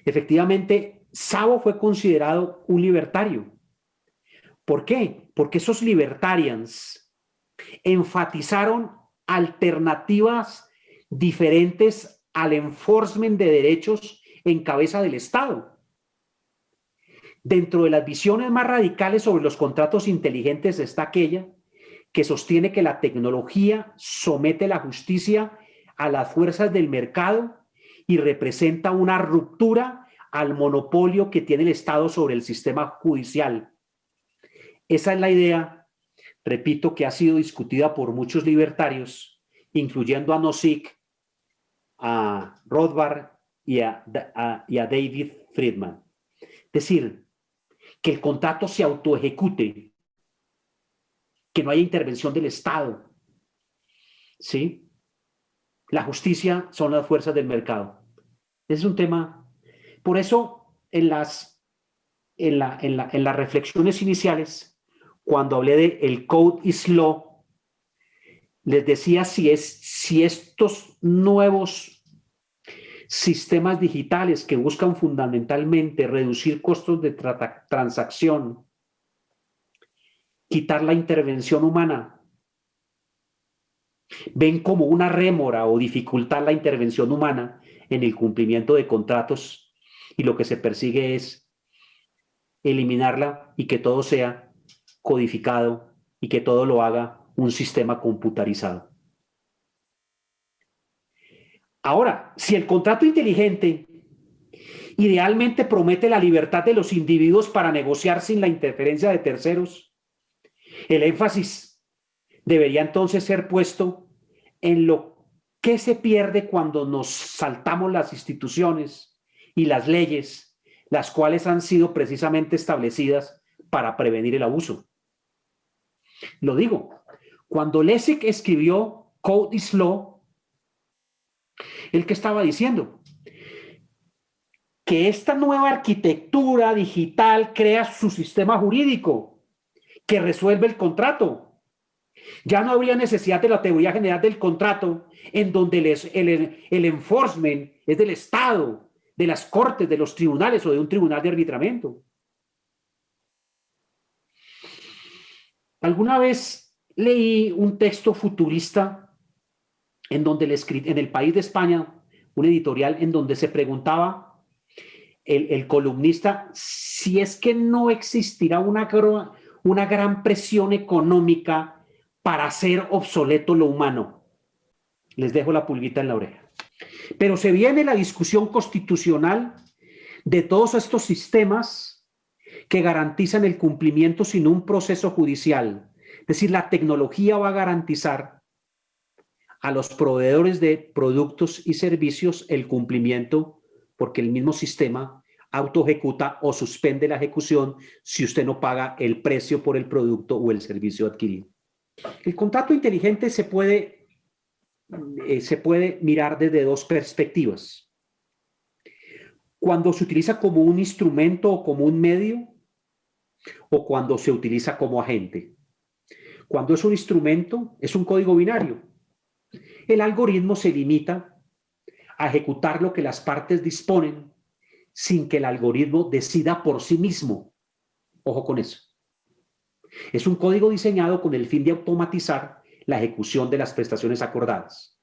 Efectivamente, Szabo fue considerado un libertario. ¿Por qué? Porque esos libertarians enfatizaron alternativas diferentes al enforcement de derechos en cabeza del Estado. Dentro de las visiones más radicales sobre los contratos inteligentes está aquella que sostiene que la tecnología somete la justicia a las fuerzas del mercado y representa una ruptura al monopolio que tiene el Estado sobre el sistema judicial. Esa es la idea, repito, que ha sido discutida por muchos libertarios, incluyendo a Nozick, a Rothbard y a David Friedman. Es decir, que el contrato se autoejecute, que no haya intervención del Estado, ¿sí? La justicia son las fuerzas del mercado. Ese es un tema. Por eso, en las reflexiones iniciales, cuando hablé de el code is law, les decía si estos nuevos sistemas digitales que buscan fundamentalmente reducir costos de transacción, quitar la intervención humana, ven como una rémora o dificultar la intervención humana en el cumplimiento de contratos, y lo que se persigue es eliminarla y que todo sea codificado y que todo lo haga un sistema computarizado. Ahora, si el contrato inteligente idealmente promete la libertad de los individuos para negociar sin la interferencia de terceros, el énfasis debería entonces ser puesto en lo que se pierde cuando nos saltamos las instituciones y las leyes, las cuales han sido precisamente establecidas para prevenir el abuso. Lo digo, cuando Lessig escribió Code is Law, ¿él qué estaba diciendo? Que esta nueva arquitectura digital crea su sistema jurídico que resuelve el contrato. Ya no habría necesidad de la teoría general del contrato, en donde el enforcement es del Estado, de las cortes, de los tribunales o de un tribunal de arbitramiento. Alguna vez leí un texto futurista en donde en el País de España, un editorial en donde se preguntaba el columnista si es que no existirá una gran presión económica para hacer obsoleto lo humano. Les dejo la pulguita en la oreja. Pero se viene la discusión constitucional de todos estos sistemas que garantizan el cumplimiento sin un proceso judicial. Es decir, la tecnología va a garantizar a los proveedores de productos y servicios el cumplimiento, porque el mismo sistema autoejecuta o suspende la ejecución si usted no paga el precio por el producto o el servicio adquirido. El contrato inteligente se puede mirar desde dos perspectivas. Cuando se utiliza como un instrumento o como un medio, o cuando se utiliza como agente. Cuando es un instrumento, es un código binario. El algoritmo se limita a ejecutar lo que las partes disponen sin que el algoritmo decida por sí mismo. Ojo con eso. Es un código diseñado con el fin de automatizar la ejecución de las prestaciones acordadas.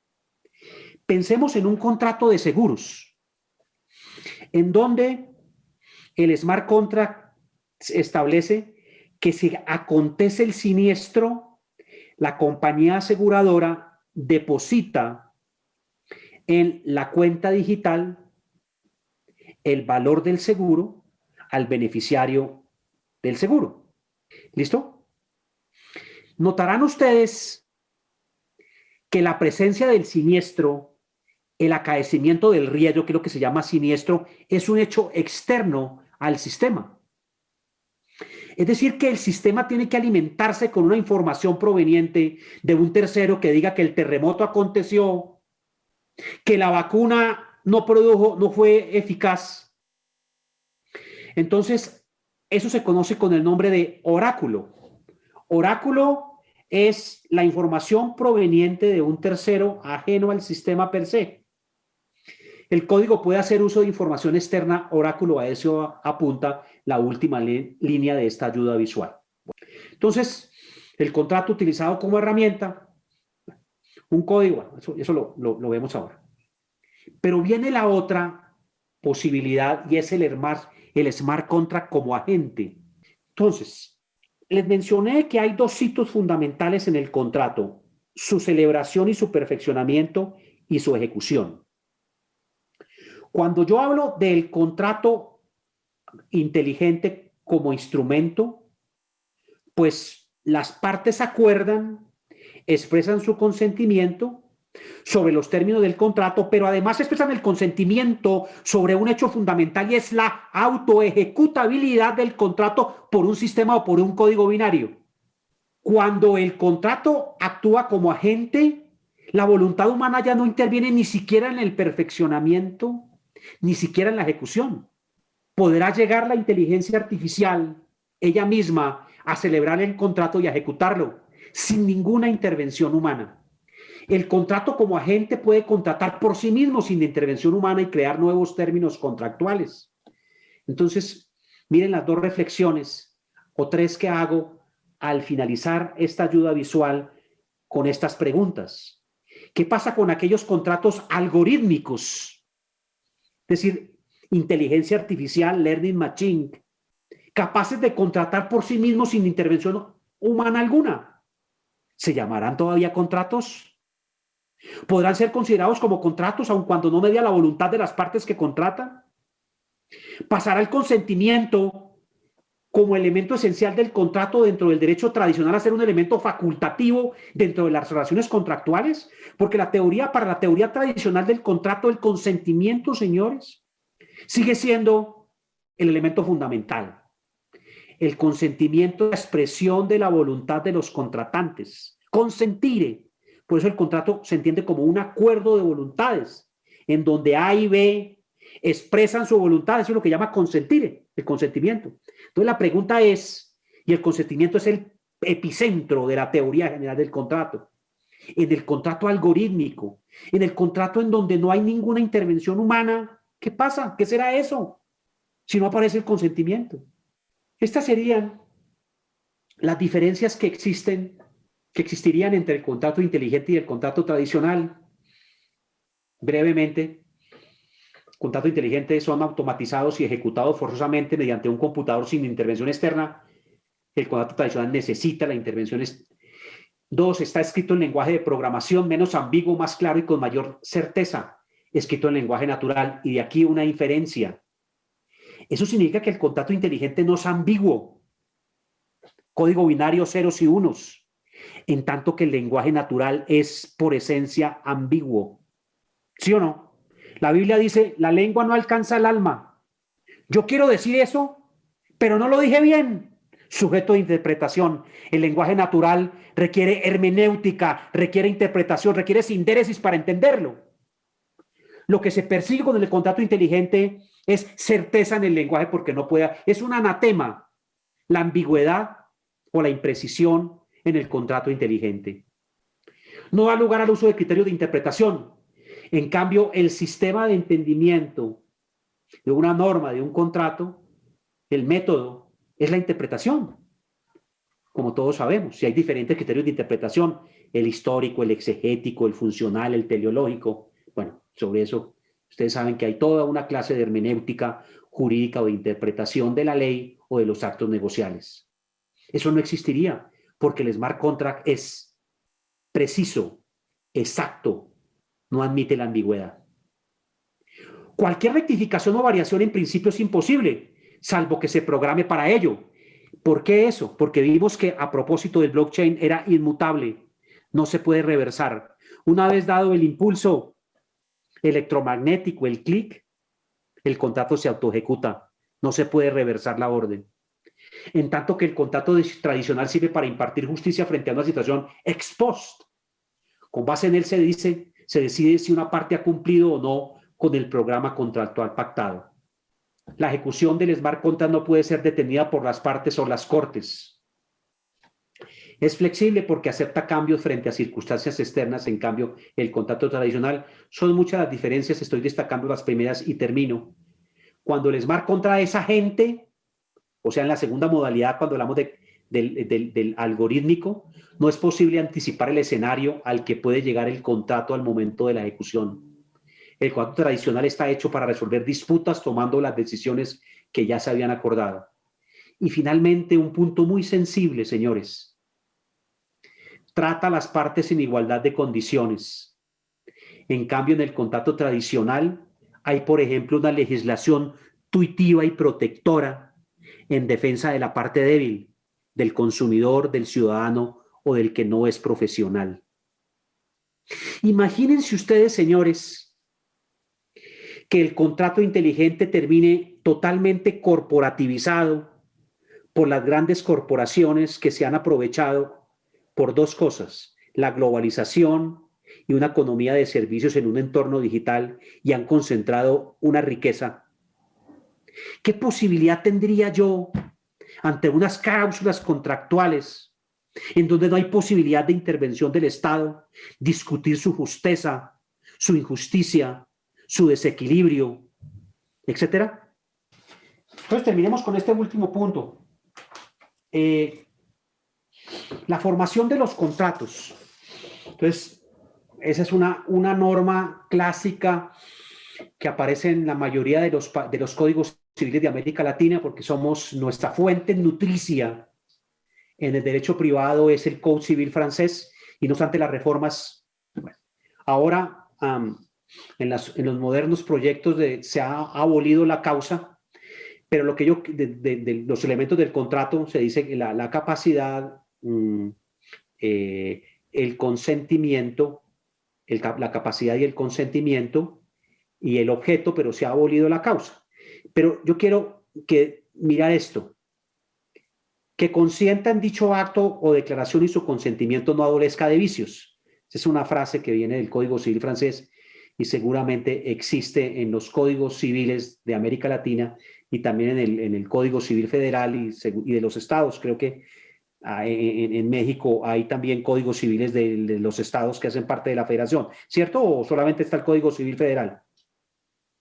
Pensemos en un contrato de seguros, en donde el smart contract establece que si acontece el siniestro, la compañía aseguradora deposita en la cuenta digital el valor del seguro al beneficiario del seguro. ¿Listo? Notarán ustedes que la presencia del siniestro, el acaecimiento del riesgo, que es lo que se llama siniestro, es un hecho externo al sistema. Es decir, que el sistema tiene que alimentarse con una información proveniente de un tercero que diga que el terremoto aconteció, que la vacuna no fue eficaz. Entonces, eso se conoce con el nombre de oráculo. Oráculo es la información proveniente de un tercero ajeno al sistema per se. El código puede hacer uso de información externa, oráculo, a eso apunta la última línea de esta ayuda visual. Entonces, el contrato utilizado como herramienta, un código, eso lo vemos ahora. Pero viene la otra posibilidad y es el smart contract como agente. Entonces, les mencioné que hay dos hitos fundamentales en el contrato: su celebración y su perfeccionamiento y su ejecución. Cuando yo hablo del contrato inteligente como instrumento, pues las partes acuerdan, expresan su consentimiento sobre los términos del contrato, pero además expresan el consentimiento sobre un hecho fundamental y es la autoejecutabilidad del contrato por un sistema o por un código binario. Cuando el contrato actúa como agente, la voluntad humana ya no interviene ni siquiera en el perfeccionamiento, ni siquiera en la ejecución. Podrá llegar la inteligencia artificial ella misma a celebrar el contrato y a ejecutarlo sin ninguna intervención humana. El contrato como agente puede contratar por sí mismo sin intervención humana y crear nuevos términos contractuales. Entonces, miren las dos reflexiones o tres que hago al finalizar esta ayuda visual con estas preguntas. ¿Qué pasa con aquellos contratos algorítmicos? Es decir, inteligencia artificial, learning machine, capaces de contratar por sí mismos sin intervención humana alguna. ¿Se llamarán todavía contratos? ¿Podrán ser considerados como contratos aun cuando no media la voluntad de las partes que contratan? ¿Pasará el consentimiento como elemento esencial del contrato dentro del derecho tradicional a ser un elemento facultativo dentro de las relaciones contractuales? Porque para la teoría tradicional del contrato, el consentimiento, señores, sigue siendo el elemento fundamental. El consentimiento es la expresión de la voluntad de los contratantes. Consentir. Por eso el contrato se entiende como un acuerdo de voluntades, en donde A y B expresan su voluntad. Eso es lo que llama consentir, el consentimiento. Entonces la pregunta es, y el consentimiento es el epicentro de la teoría general del contrato, en el contrato algorítmico, en el contrato en donde no hay ninguna intervención humana, ¿qué pasa? ¿Qué será eso si no aparece el consentimiento? Estas serían las diferencias que existirían entre el contrato inteligente y el contrato tradicional. Brevemente, contratos inteligentes son automatizados y ejecutados forzosamente mediante un computador sin intervención externa. El contrato tradicional necesita la intervención externa. 2, está escrito en lenguaje de programación menos ambiguo, más claro y con mayor certeza, escrito en lenguaje natural. Y de aquí una inferencia. Eso significa que el contrato inteligente no es ambiguo. Código binario ceros y unos. En tanto que el lenguaje natural es por esencia ambiguo. ¿Sí o no? La Biblia dice, la lengua no alcanza el alma. Yo quiero decir eso, pero no lo dije bien. Sujeto de interpretación. El lenguaje natural requiere hermenéutica, requiere interpretación, requiere sindéresis para entenderlo. Lo que se persigue con el contrato inteligente es certeza en el lenguaje porque no puede. Es un anatema la ambigüedad o la imprecisión en el contrato inteligente. No da lugar al uso de criterios de interpretación. En cambio, el sistema de entendimiento de una norma, de un contrato, el método, es la interpretación. Como todos sabemos, si hay diferentes criterios de interpretación, el histórico, el exegético, el funcional, el teleológico, bueno, sobre eso ustedes saben que hay toda una clase de hermenéutica jurídica o de interpretación de la ley o de los actos negociales. Eso no existiría porque el smart contract es preciso, exacto, no admite la ambigüedad. Cualquier rectificación o variación en principio es imposible, salvo que se programe para ello. ¿Por qué eso? Porque vimos que a propósito del blockchain era inmutable, no se puede reversar. Una vez dado el impulso electromagnético, el clic, el contrato se autoejecuta, no se puede reversar la orden. En tanto que el contrato tradicional sirve para impartir justicia frente a una situación ex post. Con base en él se decide si una parte ha cumplido o no con el programa contractual pactado. La ejecución del smart contract no puede ser detenida por las partes o las cortes. Es flexible porque acepta cambios frente a circunstancias externas. En cambio, el contrato tradicional, son muchas las diferencias, estoy destacando las primeras y termino. Cuando el smart contract es agente, o sea, en la segunda modalidad, cuando hablamos del algorítmico, no es posible anticipar el escenario al que puede llegar el contrato al momento de la ejecución. El contrato tradicional está hecho para resolver disputas tomando las decisiones que ya se habían acordado. Y finalmente, un punto muy sensible, señores. Trata a las partes en igualdad de condiciones. En cambio, en el contrato tradicional hay, por ejemplo, una legislación tuitiva y protectora en defensa de la parte débil, del consumidor, del ciudadano o del que no es profesional. Imagínense ustedes, señores, que el contrato inteligente termine totalmente corporativizado por las grandes corporaciones que se han aprovechado por dos cosas: la globalización y una economía de servicios en un entorno digital, y han concentrado una riqueza. ¿Qué posibilidad tendría yo ante unas cláusulas contractuales en donde no hay posibilidad de intervención del Estado, discutir su justeza, su injusticia, su desequilibrio, etcétera? Entonces terminemos con este último punto. La formación de los contratos. Entonces, esa es una norma clásica que aparece en la mayoría de los códigos civiles de América Latina, porque somos nuestra fuente nutricia en el derecho privado es el Código Civil francés, y no obstante las reformas, bueno, Ahora, en los modernos proyectos se ha abolido la causa, pero lo que de los elementos del contrato se dice que la capacidad, el consentimiento, la capacidad y el consentimiento y el objeto, pero se ha abolido la causa. Pero yo quiero mirar esto. Que consienta en dicho acto o declaración y su consentimiento no adolezca de vicios. Esa es una frase que viene del Código Civil francés y seguramente existe en los códigos civiles de América Latina y también en el Código Civil Federal y de los estados. Creo que en México hay también códigos civiles de los estados que hacen parte de la federación, ¿cierto? ¿O solamente está el Código Civil Federal?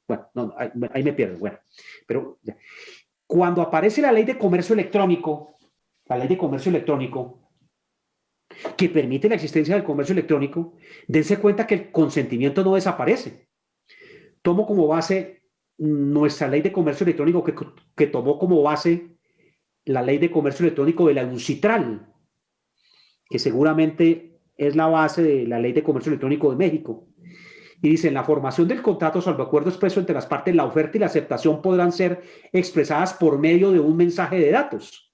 Bueno, no, ahí me pierdo. Bueno, pero cuando aparece la Ley de Comercio Electrónico, que permite la existencia del comercio electrónico, dense cuenta que el consentimiento no desaparece. Tomo como base nuestra ley de comercio electrónico que tomó como base la ley de comercio electrónico de la UNCITRAL, que seguramente es la base de la ley de comercio electrónico de México. Y dice, en la formación del contrato salvo acuerdo expreso entre las partes, la oferta y la aceptación podrán ser expresadas por medio de un mensaje de datos.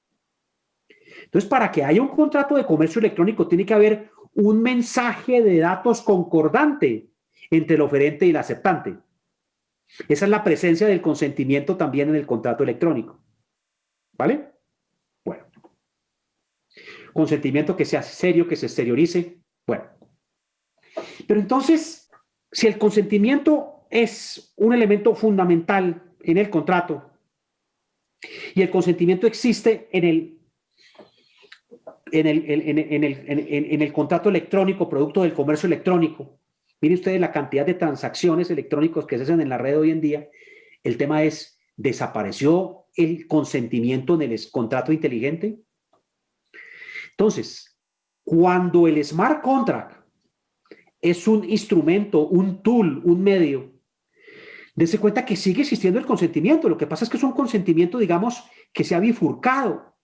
Entonces, para que haya un contrato de comercio electrónico, tiene que haber un mensaje de datos concordante entre el oferente y el aceptante. Esa es la presencia del consentimiento también en el contrato electrónico. ¿Vale? Bueno. Consentimiento que sea serio, que se exteriorice. Bueno. Pero entonces, si el consentimiento es un elemento fundamental en el contrato y el consentimiento existe en el contrato electrónico, producto del comercio electrónico. Miren ustedes la cantidad de transacciones electrónicas que se hacen en la red hoy en día. El tema es, ¿desapareció el consentimiento en el contrato inteligente? Entonces, cuando el smart contract es un instrumento, un tool, un medio, dense cuenta que sigue existiendo el consentimiento. Lo que pasa es que es un consentimiento, digamos, que se ha bifurcado.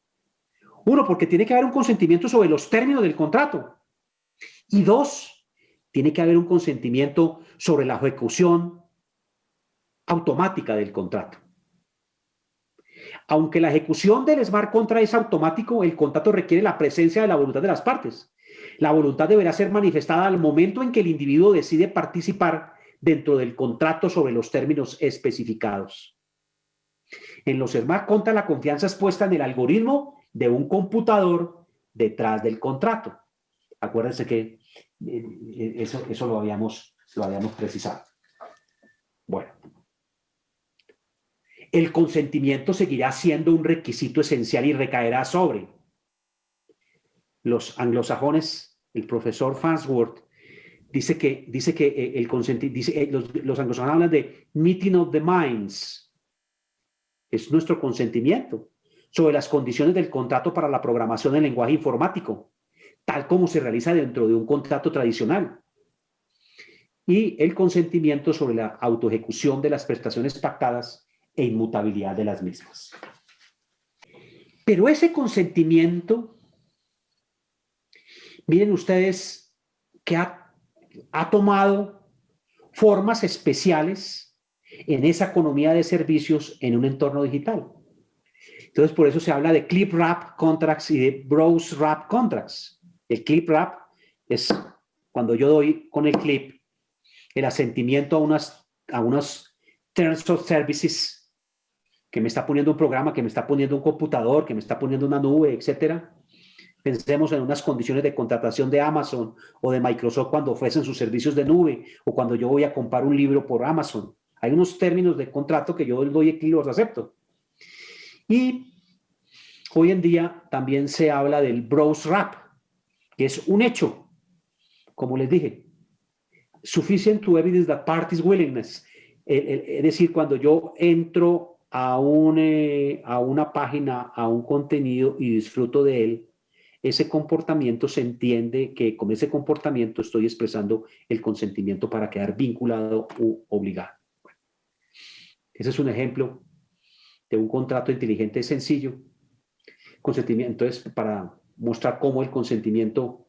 Uno, porque tiene que haber un consentimiento sobre los términos del contrato. Y dos, tiene que haber un consentimiento sobre la ejecución automática del contrato. Aunque la ejecución del smart contract es automático, el contrato requiere la presencia de la voluntad de las partes. La voluntad deberá ser manifestada al momento en que el individuo decide participar dentro del contrato sobre los términos especificados. En los smart contracts la confianza es puesta en el algoritmo de un computador detrás del contrato. Acuérdense que eso lo habíamos precisado. Bueno. El consentimiento seguirá siendo un requisito esencial y recaerá sobre los anglosajones. El profesor Farnsworth dice que el consentimiento, los anglosajones hablan de meeting of the minds. Es nuestro consentimiento sobre las condiciones del contrato para la programación en lenguaje informático, tal como se realiza dentro de un contrato tradicional. Y el consentimiento sobre la autoejecución de las prestaciones pactadas e inmutabilidad de las mismas. Pero ese consentimiento, miren ustedes que ha tomado formas especiales en esa economía de servicios en un entorno digital. Entonces, por eso se habla de clip wrap contracts y de browse wrap contracts. El clip wrap es cuando yo doy con el clip el asentimiento a unos terms of services que me está poniendo un programa, que me está poniendo un computador, que me está poniendo una nube, etcétera. Pensemos en unas condiciones de contratación de Amazon o de Microsoft cuando ofrecen sus servicios de nube o cuando yo voy a comprar un libro por Amazon. Hay unos términos de contrato que yo doy y los acepto. Y hoy en día también se habla del browse wrap, que es un hecho, como les dije, sufficient to evidence that party's willingness. Es decir, cuando yo entro a una página, a un contenido y disfruto de él, ese comportamiento se entiende que con ese comportamiento estoy expresando el consentimiento para quedar vinculado u obligado. Bueno, ese es un ejemplo de un contrato inteligente sencillo. Consentimiento es para mostrar cómo el consentimiento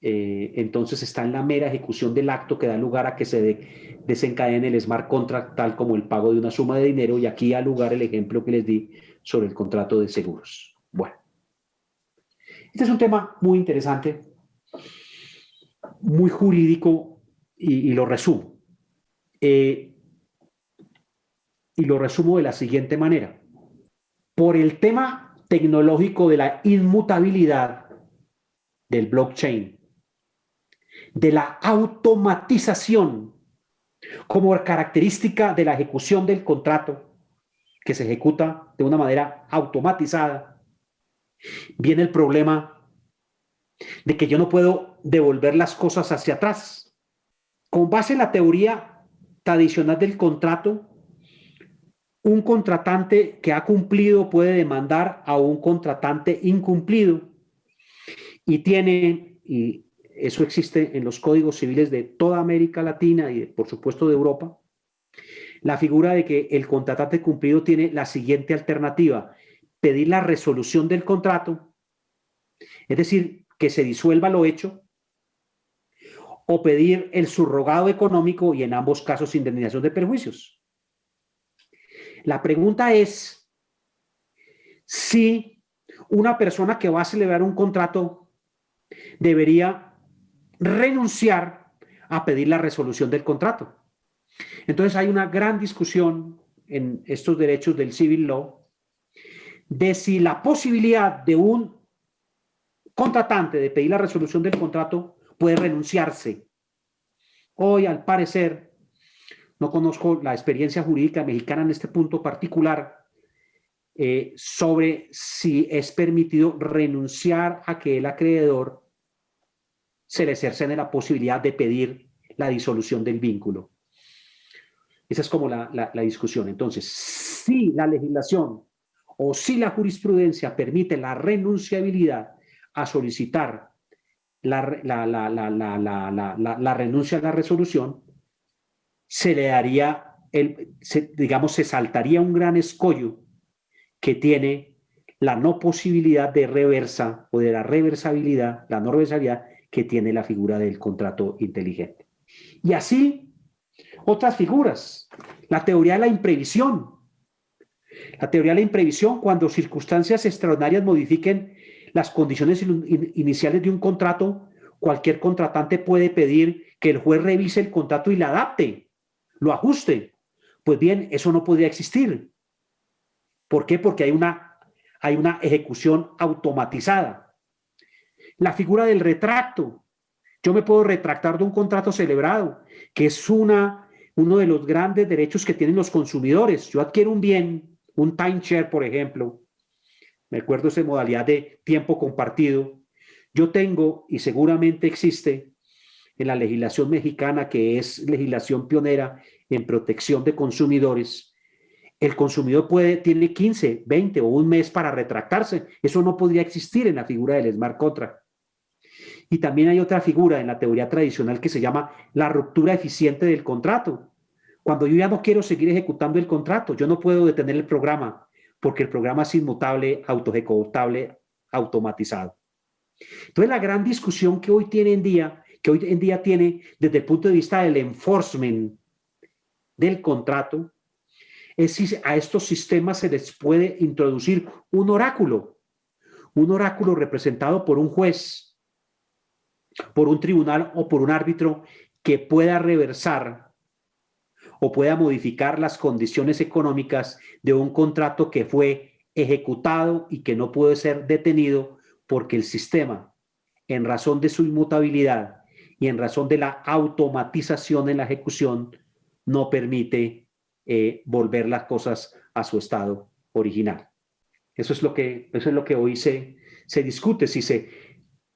entonces está en la mera ejecución del acto que da lugar a que se desencadene el smart contract, tal como el pago de una suma de dinero, y aquí da lugar el ejemplo que les di sobre el contrato de seguros. Bueno, este es un tema muy interesante, muy jurídico, y lo resumo. Y lo resumo de la siguiente manera. Por el tema tecnológico de la inmutabilidad del blockchain, de la automatización como característica de la ejecución del contrato, que se ejecuta de una manera automatizada, viene el problema de que yo no puedo devolver las cosas hacia atrás. Con base en la teoría tradicional del contrato, un contratante que ha cumplido puede demandar a un contratante incumplido, y eso existe en los códigos civiles de toda América Latina y por supuesto de Europa, la figura de que el contratante cumplido tiene la siguiente alternativa: pedir la resolución del contrato, es decir, que se disuelva lo hecho, o pedir el subrogado económico, y en ambos casos indemnización de perjuicios. La pregunta es si una persona que va a celebrar un contrato debería renunciar a pedir la resolución del contrato. Entonces hay una gran discusión en estos derechos del civil law de si la posibilidad de un contratante de pedir la resolución del contrato puede renunciarse. Hoy, al parecer, no conozco la experiencia jurídica mexicana en este punto particular, sobre si es permitido renunciar a que el acreedor se le cercene la posibilidad de pedir la disolución del vínculo. Esa es como la discusión. Entonces, si la legislación o si la jurisprudencia permite la renunciabilidad a solicitar la renuncia a la resolución, se le daría, digamos, se saltaría un gran escollo que tiene la no posibilidad de reversa o de la reversibilidad, la no reversibilidad que tiene la figura del contrato inteligente. Y así, otras figuras. La teoría de la imprevisión. La teoría de la imprevisión, cuando circunstancias extraordinarias modifiquen las condiciones iniciales de un contrato, cualquier contratante puede pedir que el juez revise el contrato y lo adapte, lo ajuste. Pues bien, eso no podría existir. ¿Por qué? Porque hay una ejecución automatizada. La figura del retracto. Yo me puedo retractar de un contrato celebrado, que es uno de los grandes derechos que tienen los consumidores. Yo adquiero un bien, un timeshare, por ejemplo. Me acuerdo esa modalidad de tiempo compartido. Yo tengo, y seguramente existe en la legislación mexicana, que es legislación pionera en protección de consumidores, el consumidor tiene 15, 20 o un mes para retractarse. Eso no podría existir en la figura del smart contract. Y también hay otra figura en la teoría tradicional que se llama la ruptura eficiente del contrato. Cuando yo ya no quiero seguir ejecutando el contrato, yo no puedo detener el programa porque el programa es inmutable, autoejecutable, automatizado. Entonces, la gran discusión que hoy en día tiene desde el punto de vista del enforcement del contrato es si a estos sistemas se les puede introducir un oráculo representado por un juez, por un tribunal o por un árbitro que pueda reversar o pueda modificar las condiciones económicas de un contrato que fue ejecutado y que no puede ser detenido porque el sistema, en razón de su inmutabilidad y en razón de la automatización en la ejecución, no permite volver las cosas a su estado original. Eso es lo que hoy se discute, si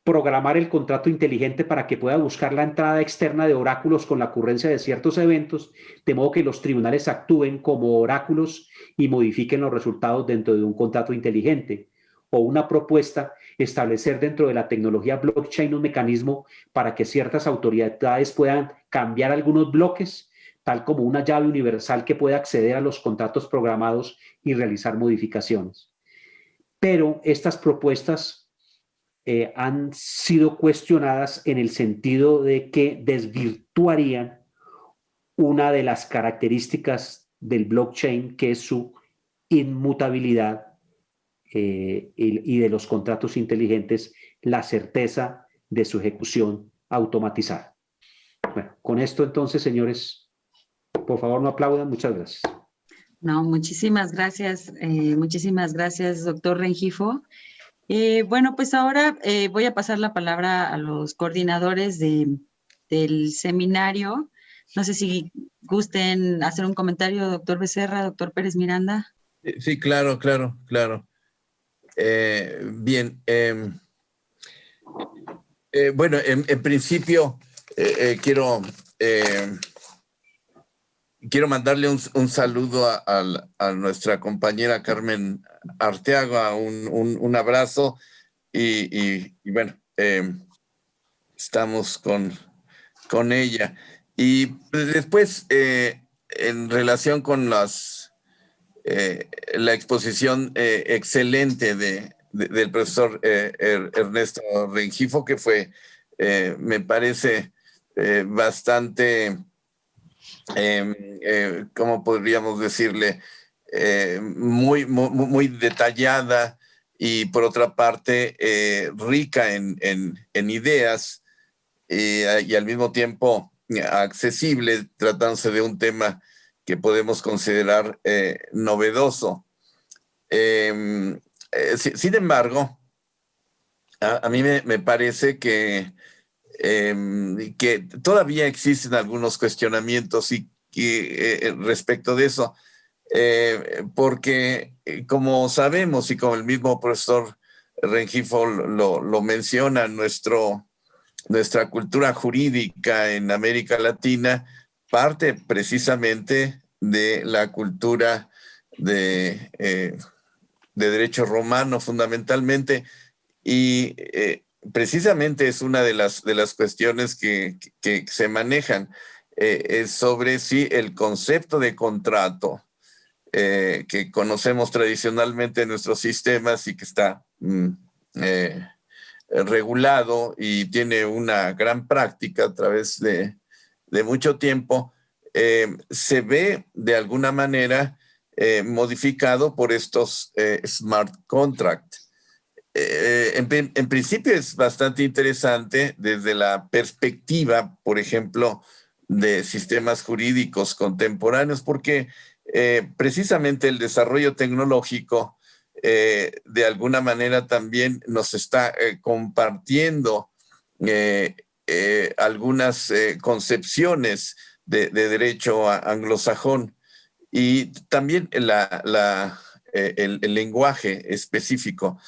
programar el contrato inteligente para que pueda buscar la entrada externa de oráculos con la ocurrencia de ciertos eventos, de modo que los tribunales actúen como oráculos y modifiquen los resultados dentro de un contrato inteligente. O una propuesta, establecer dentro de la tecnología blockchain un mecanismo para que ciertas autoridades puedan cambiar algunos bloques, tal como una llave universal que pueda acceder a los contratos programados y realizar modificaciones. Pero estas propuestas han sido cuestionadas en el sentido de que desvirtuarían una de las características del blockchain, que es su inmutabilidad, y de los contratos inteligentes, la certeza de su ejecución automatizada. Bueno, con esto entonces, señores, por favor no aplaudan. Muchas gracias. No, muchísimas gracias, doctor Rengifo. Bueno, pues ahora voy a pasar la palabra a los coordinadores del seminario. No sé si gusten hacer un comentario, doctor Becerra, doctor Pérez Miranda. Sí, claro. Bien. Bueno, en principio quiero mandarle un saludo a nuestra compañera Carmen Arteaga, un abrazo y bueno, estamos con ella. Y después, en relación con la exposición excelente del profesor Ernesto Rengifo, que fue, me parece, bastante, ¿cómo podríamos decirle? Muy detallada y, por otra parte, rica en ideas y al mismo tiempo accesible, tratándose de un tema que podemos considerar novedoso. Sin embargo, a mí me parece que todavía existen algunos cuestionamientos respecto de eso, porque como sabemos y como el mismo profesor Rengifo lo menciona, nuestra cultura jurídica en América Latina parte precisamente de la cultura de derecho romano fundamentalmente, y precisamente es una de las cuestiones que se manejan es sobre si el concepto de contrato que conocemos tradicionalmente en nuestros sistemas y que está regulado y tiene una gran práctica a través de mucho tiempo, se ve de alguna manera modificado por estos smart contracts. En principio es bastante interesante desde la perspectiva, por ejemplo, de sistemas jurídicos contemporáneos, porque precisamente el desarrollo tecnológico de alguna manera también nos está compartiendo algunas concepciones de derecho anglosajón y también el lenguaje específico.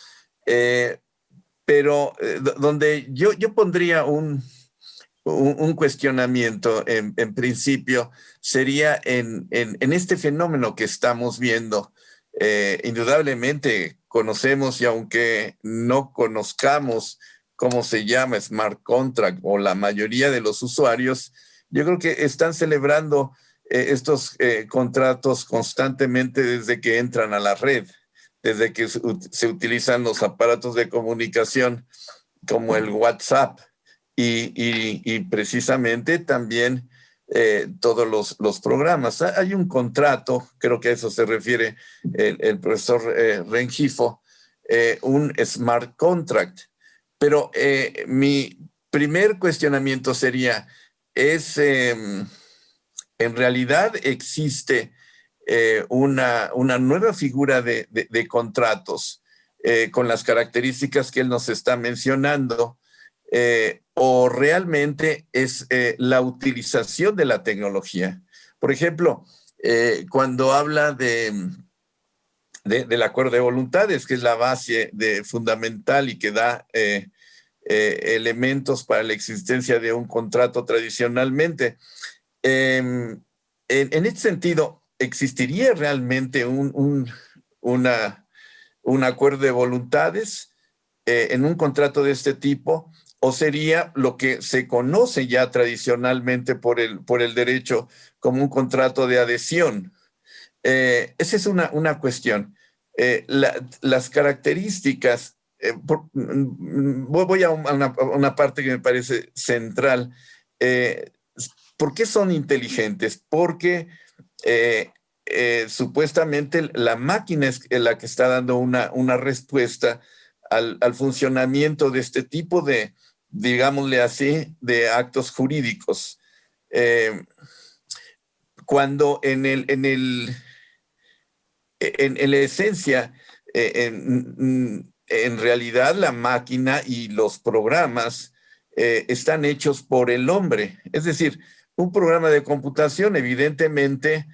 Pero donde yo pondría un cuestionamiento en principio sería en este fenómeno que estamos viendo. Indudablemente conocemos, y aunque no conozcamos cómo se llama smart contract o la mayoría de los usuarios, yo creo que están celebrando estos contratos constantemente desde que entran a la red, desde que se utilizan los aparatos de comunicación como el WhatsApp y precisamente también todos los programas. Hay un contrato, creo que a eso se refiere el profesor Rengifo, un smart contract. Pero mi primer cuestionamiento sería, ¿en realidad existe una nueva figura de contratos con las características que él nos está mencionando? ¿O realmente es la utilización de la tecnología? Por ejemplo, cuando habla del acuerdo de voluntades, que es la base fundamental y que da elementos para la existencia de un contrato tradicionalmente, en este sentido, ¿existiría realmente un acuerdo de voluntades en un contrato de este tipo? ¿O sería lo que se conoce ya tradicionalmente por el derecho como un contrato de adhesión? Esa es una cuestión. Las características voy a una parte que me parece central. ¿Por qué son inteligentes? Porque supuestamente la máquina es la que está dando una respuesta al funcionamiento de este tipo de, digámosle así, de actos jurídicos. Cuando en la esencia, en realidad la máquina y los programas están hechos por el hombre. Es decir, un programa de computación evidentemente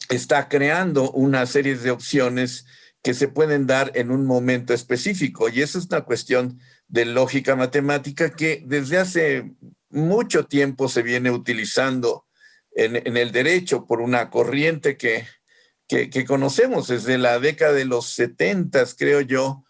está creando una serie de opciones que se pueden dar en un momento específico. Y eso es una cuestión de lógica matemática que desde hace mucho tiempo se viene utilizando en el derecho por una corriente que conocemos desde la década de los 70, creo yo.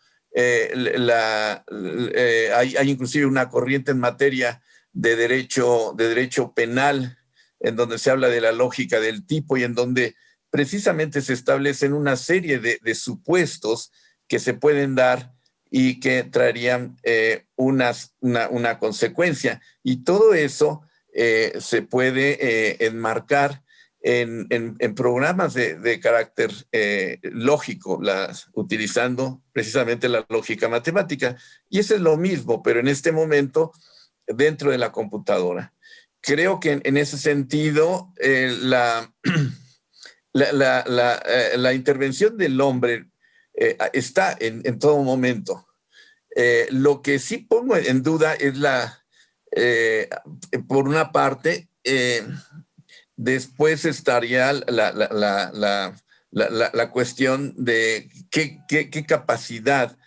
Hay inclusive una corriente en materia de derecho penal en donde se habla de la lógica del tipo y en donde precisamente se establecen una serie de supuestos que se pueden dar y que traerían una consecuencia. Y todo eso se puede enmarcar en programas de carácter lógico, utilizando precisamente la lógica matemática. Y eso es lo mismo, pero en este momento dentro de la computadora. Creo que en ese sentido la intervención del hombre está en todo momento. Lo que sí pongo en duda es por una parte, después estaría la cuestión de qué capacidad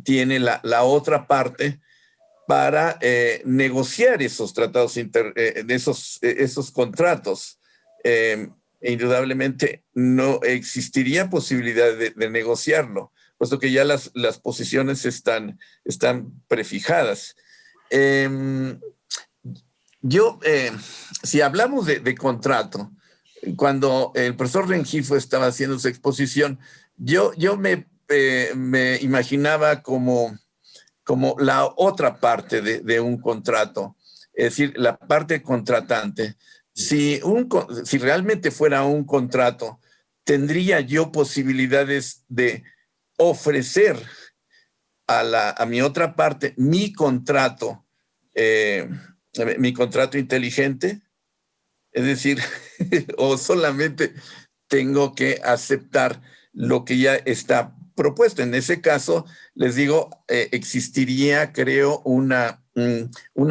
tiene la otra parte para negociar esos tratados, esos contratos. Indudablemente no existiría posibilidad de negociarlo, puesto que ya las posiciones están prefijadas. Si hablamos de contrato, cuando el profesor Rengifo estaba haciendo su exposición, yo me imaginaba como la otra parte de un contrato, es decir, la parte contratante. Si realmente fuera un contrato, tendría yo posibilidades de ofrecer a mi otra parte mi contrato inteligente, es decir, o solamente tengo que aceptar lo que ya está propuesto. En ese caso, les digo, existiría, creo, una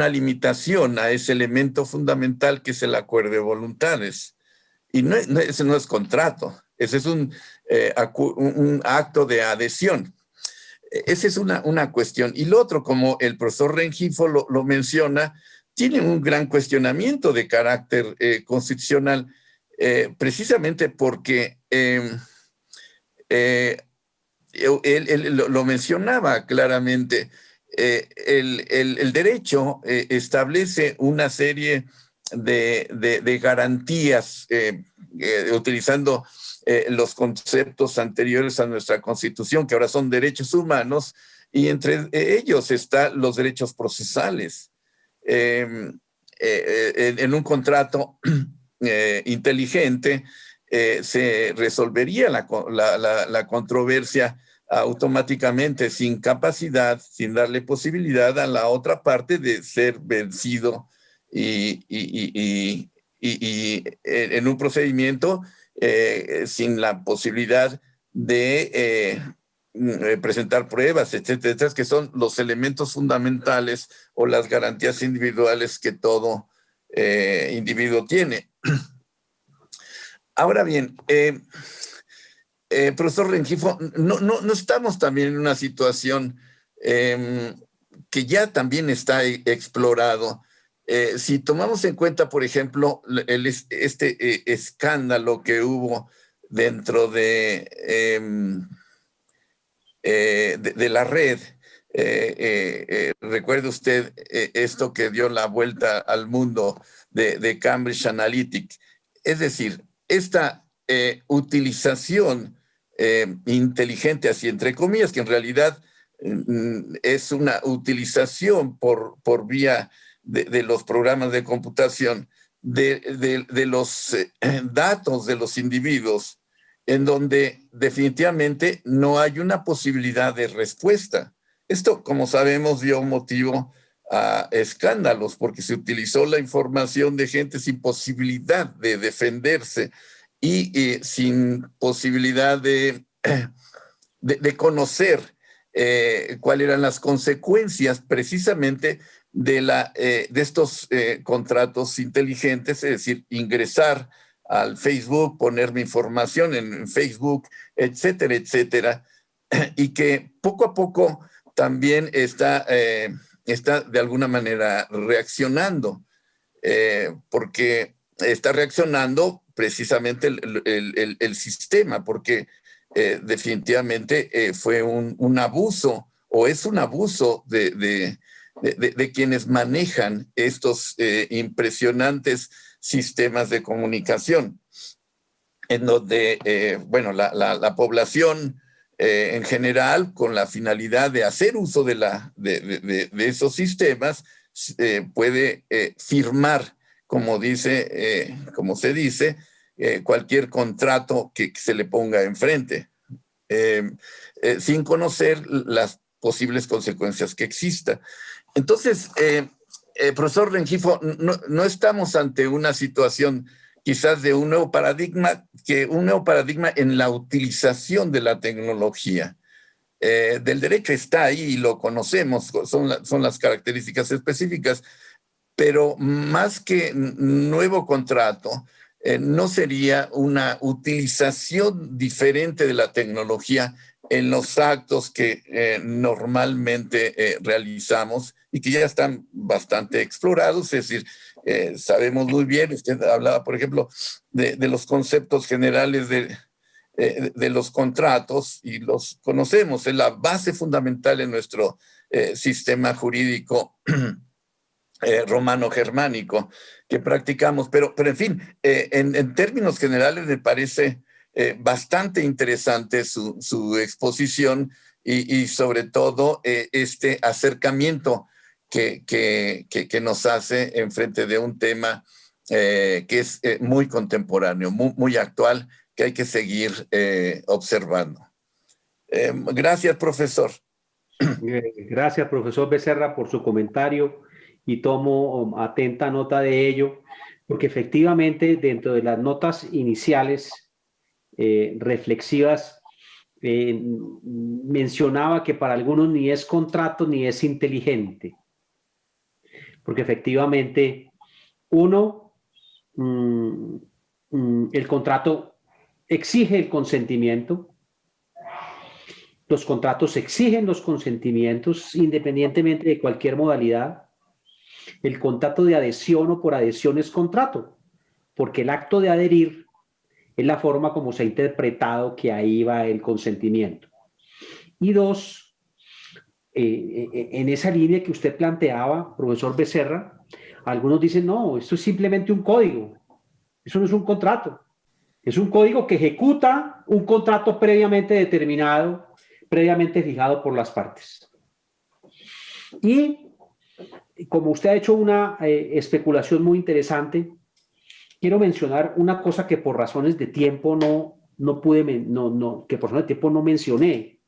limitación a ese elemento fundamental que es el acuerdo de voluntades. Y ese no es contrato, ese es un acto de adhesión. Esa es una cuestión. Y lo otro, como el profesor Rengifo lo menciona, tiene un gran cuestionamiento de carácter constitucional, precisamente porque él lo mencionaba claramente. El derecho establece una serie de garantías utilizando los conceptos anteriores a nuestra Constitución, que ahora son derechos humanos, y entre ellos están los derechos procesales. En un contrato inteligente se resolvería la controversia automáticamente, sin capacidad, sin darle posibilidad a la otra parte de ser vencido y en un procedimiento sin la posibilidad de presentar pruebas, etcétera, que son los elementos fundamentales o las garantías individuales que todo individuo tiene. Ahora bien, profesor Rengifo, no estamos también en una situación que ya también está explorado. Si tomamos en cuenta, por ejemplo, este escándalo que hubo dentro de la red, recuerde usted esto que dio la vuelta al mundo de Cambridge Analytica. Es decir, esta utilización inteligente, así entre comillas, que en realidad es una utilización por vía de los programas de computación de los datos de los individuos, en donde definitivamente no hay una posibilidad de respuesta. Esto, como sabemos, dio motivo a escándalos porque se utilizó la información de gente sin posibilidad de defenderse y sin posibilidad de conocer cuáles eran las consecuencias precisamente de estos contratos inteligentes, es decir, ingresar al Facebook, poner mi información en Facebook, etcétera, etcétera, y que poco a poco también está de alguna manera reaccionando, porque está reaccionando precisamente el sistema, porque definitivamente fue un abuso o es un abuso de quienes manejan estos impresionantes sistemas de comunicación, en donde, bueno, la población en general, con la finalidad de hacer uso de esos sistemas, puede firmar, como se dice, cualquier contrato que se le ponga enfrente, sin conocer las posibles consecuencias que exista. Entonces, profesor Rengifo, no estamos ante una situación quizás de un nuevo paradigma en la utilización de la tecnología. Del derecho está ahí y lo conocemos, son las características específicas, pero más que nuevo contrato, no sería una utilización diferente de la tecnología en los actos que normalmente realizamos y que ya están bastante explorados. Es decir, sabemos muy bien, usted hablaba, por ejemplo, de los conceptos generales de los contratos y los conocemos, es la base fundamental en nuestro sistema jurídico romano-germánico que practicamos, pero en fin, en términos generales me parece bastante interesante su exposición y sobre todo este acercamiento que nos hace en frente de un tema que es muy contemporáneo, muy actual, que hay que seguir observando. Gracias, profesor. Gracias, profesor Becerra, por su comentario y tomo atenta nota de ello, porque efectivamente dentro de las notas iniciales reflexivas mencionaba que para algunos ni es contrato ni es inteligente, porque efectivamente el contrato exige el consentimiento. Los contratos exigen los consentimientos independientemente de cualquier modalidad. El contrato de adhesión o por adhesión es contrato, porque el acto de adherir es la forma como se ha interpretado que ahí va el consentimiento. Y dos, en esa línea que usted planteaba, profesor Becerra, algunos dicen, no, esto es simplemente un código, eso no es un contrato, es un código que ejecuta un contrato previamente determinado, previamente fijado por las partes. Y como usted ha hecho una especulación muy interesante, quiero mencionar una cosa que por razones de tiempo no mencioné,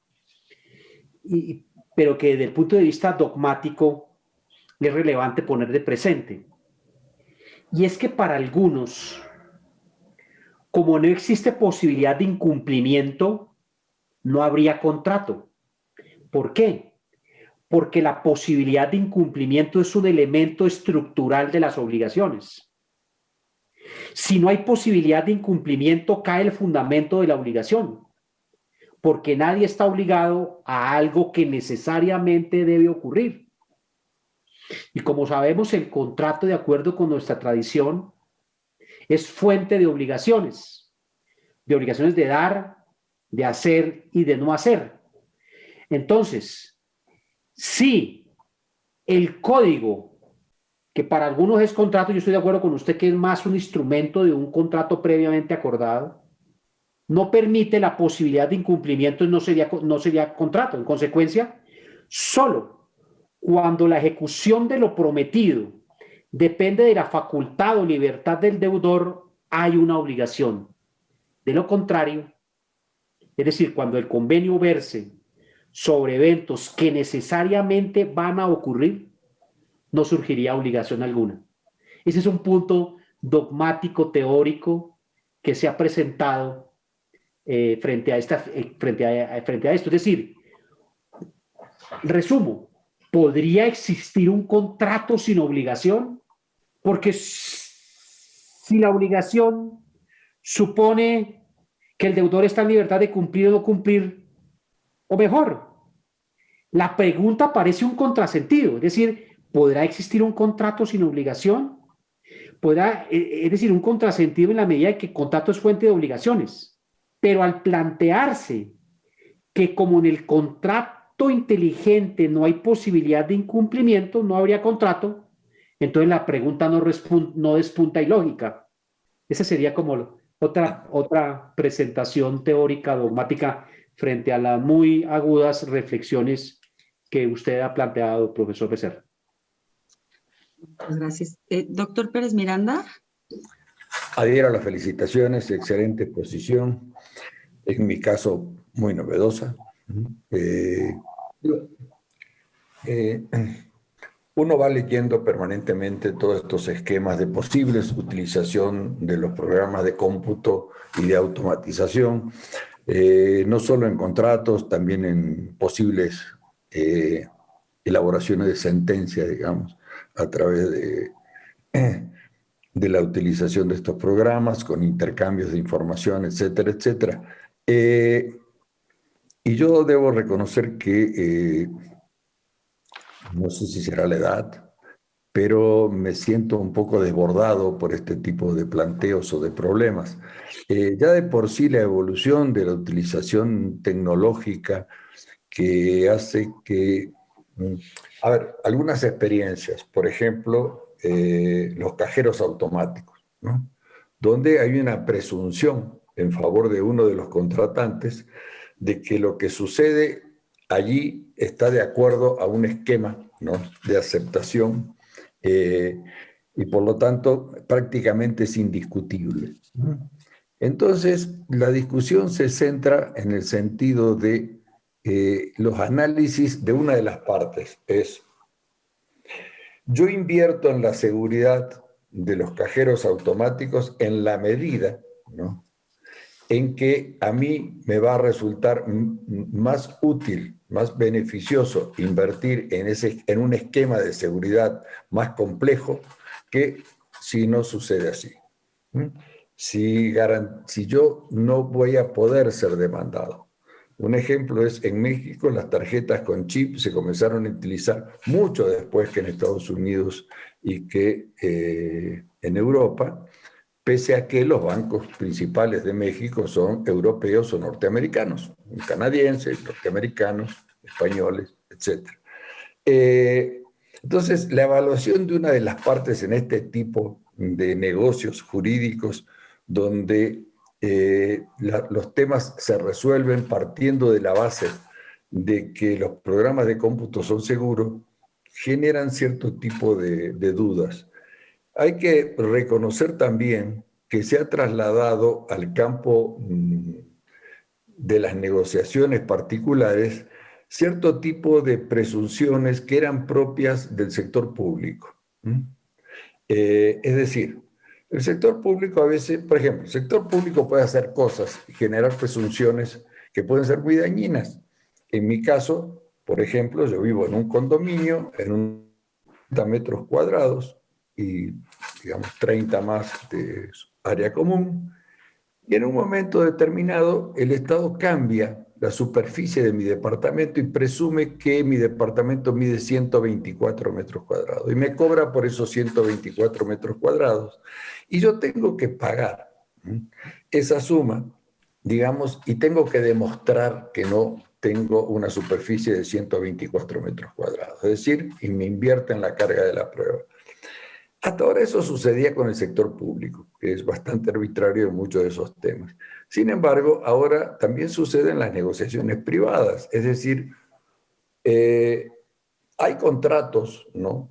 pero que desde el punto de vista dogmático es relevante poner de presente. Y es que para algunos, como no existe posibilidad de incumplimiento, no habría contrato. ¿Por qué? Porque la posibilidad de incumplimiento es un elemento estructural de las obligaciones. Si no hay posibilidad de incumplimiento, cae el fundamento de la obligación, porque nadie está obligado a algo que necesariamente debe ocurrir. Y como sabemos, el contrato, de acuerdo con nuestra tradición, es fuente de obligaciones de dar, de hacer y de no hacer. Entonces, si el código, que para algunos es contrato, yo estoy de acuerdo con usted que es más un instrumento de un contrato previamente acordado, no permite la posibilidad de incumplimiento, no sería contrato. En consecuencia, solo cuando la ejecución de lo prometido depende de la facultad o libertad del deudor, hay una obligación. De lo contrario, es decir, cuando el convenio verse sobre eventos que necesariamente van a ocurrir, no surgiría obligación alguna. Ese es un punto dogmático, teórico, que se ha presentado frente a esto. Es decir, resumo, ¿podría existir un contrato sin obligación? Porque si la obligación supone que el deudor está en libertad de cumplir o no cumplir, o mejor, la pregunta parece un contrasentido, es decir, ¿podrá existir un contrato sin obligación? Es decir, un contrasentido en la medida de que el contrato es fuente de obligaciones, pero al plantearse que como en el contrato inteligente no hay posibilidad de incumplimiento, no habría contrato, entonces la pregunta no despunta ilógica. Esa sería como otra presentación teórica, dogmática, frente a las muy agudas reflexiones que usted ha planteado, profesor Becerra. Muchas gracias. Doctor Pérez Miranda. Adhiero a las felicitaciones, excelente exposición, en mi caso muy novedosa. Uno va leyendo permanentemente todos estos esquemas de posibles utilización de los programas de cómputo y de automatización, no solo en contratos, también en posibles elaboraciones de sentencia, digamos, a través de la utilización de estos programas, con intercambios de información, etcétera, etcétera. Y yo debo reconocer que, no sé si será la edad, pero me siento un poco desbordado por este tipo de planteos o de problemas. Ya de por sí la evolución de la utilización tecnológica que hace que... A ver, algunas experiencias, por ejemplo, los cajeros automáticos, ¿no? Donde hay una presunción en favor de uno de los contratantes de que lo que sucede allí está de acuerdo a un esquema, ¿no?, de aceptación y por lo tanto prácticamente es indiscutible. Entonces, la discusión se centra en el sentido de los análisis de una de las partes. Es, yo invierto en la seguridad de los cajeros automáticos en la medida, ¿no?, en que a mí me va a resultar más útil, más beneficioso invertir en un esquema de seguridad más complejo que si no sucede así. Si yo no voy a poder ser demandado. Un ejemplo es, en México las tarjetas con chip se comenzaron a utilizar mucho después que en Estados Unidos y que en Europa, pese a que los bancos principales de México son europeos o norteamericanos, canadienses, norteamericanos, españoles, etc. Entonces, la evaluación de una de las partes en este tipo de negocios jurídicos, donde los temas se resuelven partiendo de la base de que los programas de cómputo son seguros, generan cierto tipo de dudas. Hay que reconocer también que se ha trasladado al campo de las negociaciones particulares cierto tipo de presunciones que eran propias del sector público. Es decir, el sector público a veces, por ejemplo, el sector público puede hacer cosas y generar presunciones que pueden ser muy dañinas. En mi caso, por ejemplo, yo vivo en un condominio, en un 30 metros cuadrados, y digamos 30 más de área común, y en un momento determinado el Estado cambia la superficie de mi departamento y presume que mi departamento mide 124 metros cuadrados y me cobra por esos 124 metros cuadrados y yo tengo que pagar esa suma, digamos, y tengo que demostrar que no tengo una superficie de 124 metros cuadrados, es decir, y me invierte en la carga de la prueba. Hasta ahora eso sucedía con el sector público, que es bastante arbitrario en muchos de esos temas. Sin embargo, ahora también sucede en las negociaciones privadas, es decir, hay contratos, ¿no?,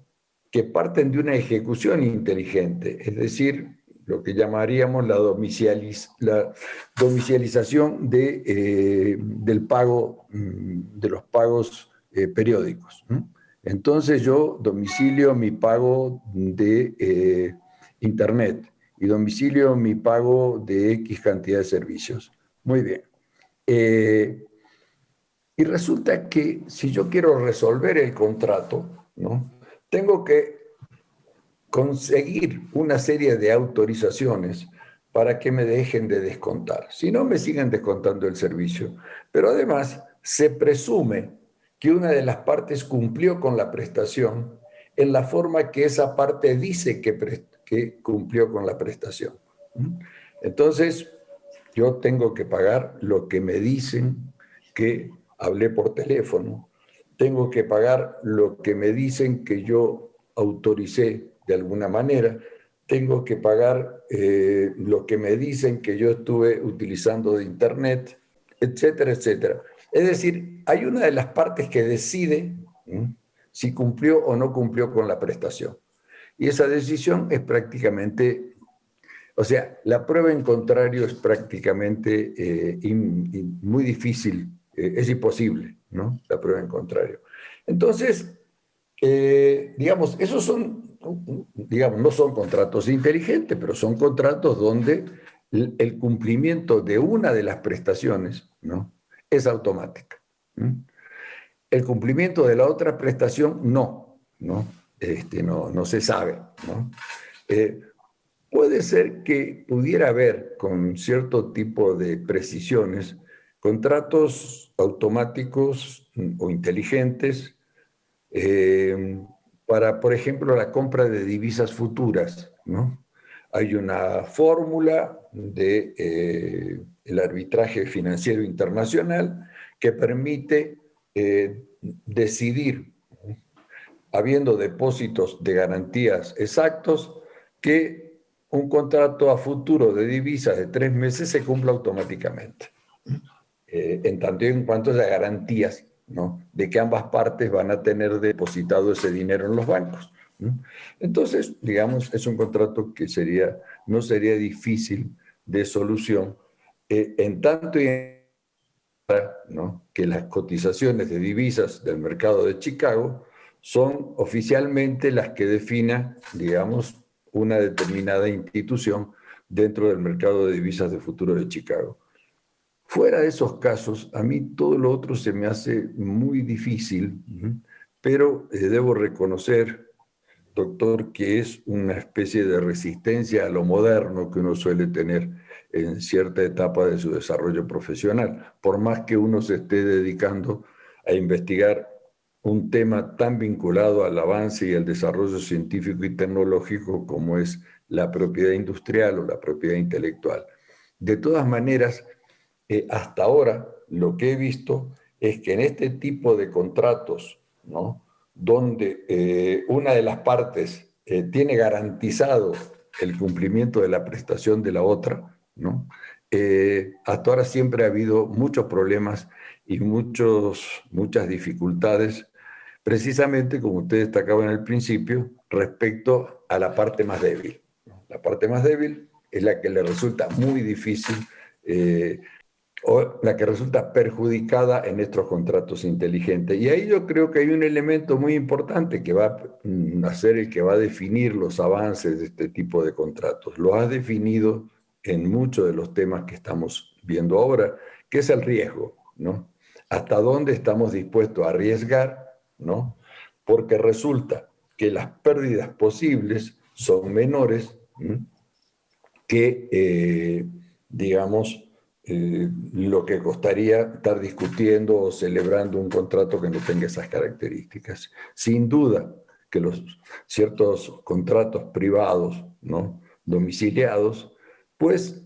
que parten de una ejecución inteligente, es decir, lo que llamaríamos la domicilización del pago, de los pagos periódicos, ¿no? Entonces yo domicilio mi pago de Internet y domicilio mi pago de X cantidad de servicios. Muy bien. Y resulta que si yo quiero resolver el contrato, ¿no?, tengo que conseguir una serie de autorizaciones para que me dejen de descontar. Si no, me siguen descontando el servicio. Pero además, se presume que una de las partes cumplió con la prestación en la forma que esa parte dice que cumplió con la prestación. Entonces, yo tengo que pagar lo que me dicen que hablé por teléfono, tengo que pagar lo que me dicen que yo autoricé de alguna manera, tengo que pagar lo que me dicen que yo estuve utilizando de Internet, etcétera, etcétera. Es decir, hay una de las partes que decide si cumplió o no cumplió con la prestación. Y esa decisión es prácticamente, o sea, la prueba en contrario es prácticamente muy difícil, es imposible, ¿no?, la prueba en contrario. Entonces, digamos, esos son, digamos, no son contratos inteligentes, pero son contratos donde el cumplimiento de una de las prestaciones, ¿no?, es automática. El cumplimiento de la otra prestación no se sabe, ¿no? Puede ser que pudiera haber, con cierto tipo de precisiones, contratos automáticos o inteligentes para, por ejemplo, la compra de divisas futuras, ¿no? Hay una fórmula de el arbitraje financiero internacional que permite decidir, habiendo depósitos de garantías exactos, que un contrato a futuro de divisas de 3 meses se cumpla automáticamente, en tanto y en cuanto haya garantías, ¿no?, de que ambas partes van a tener depositado ese dinero en los bancos, ¿no? Entonces, digamos, es un contrato que no sería difícil de solución, en tanto y en, ¿no?, que las cotizaciones de divisas del mercado de Chicago son oficialmente las que defina, digamos, una determinada institución dentro del mercado de divisas de futuro de Chicago. Fuera de esos casos, a mí todo lo otro se me hace muy difícil, pero debo reconocer, doctor, que es una especie de resistencia a lo moderno que uno suele tener en cierta etapa de su desarrollo profesional, por más que uno se esté dedicando a investigar un tema tan vinculado al avance y al desarrollo científico y tecnológico como es la propiedad industrial o la propiedad intelectual. De todas maneras, hasta ahora lo que he visto es que en este tipo de contratos, ¿no?, donde una de las partes tiene garantizado el cumplimiento de la prestación de la otra, ¿no?, hasta ahora siempre ha habido muchos problemas y muchas dificultades, precisamente como usted destacaba en el principio, respecto a la parte más débil. La parte más débil es la que le resulta muy difícil o la que resulta perjudicada en estos contratos inteligentes. Y ahí yo creo que hay un elemento muy importante que va a ser el que va a definir los avances de este tipo de contratos. Lo ha definido en muchos de los temas que estamos viendo ahora, que es el riesgo, ¿no? Hasta dónde estamos dispuestos a arriesgar, ¿no? Porque resulta que las pérdidas posibles son menores que, digamos, lo que costaría estar discutiendo o celebrando un contrato que no tenga esas características. Sin duda que los ciertos contratos privados, ¿no?, domiciliados, pues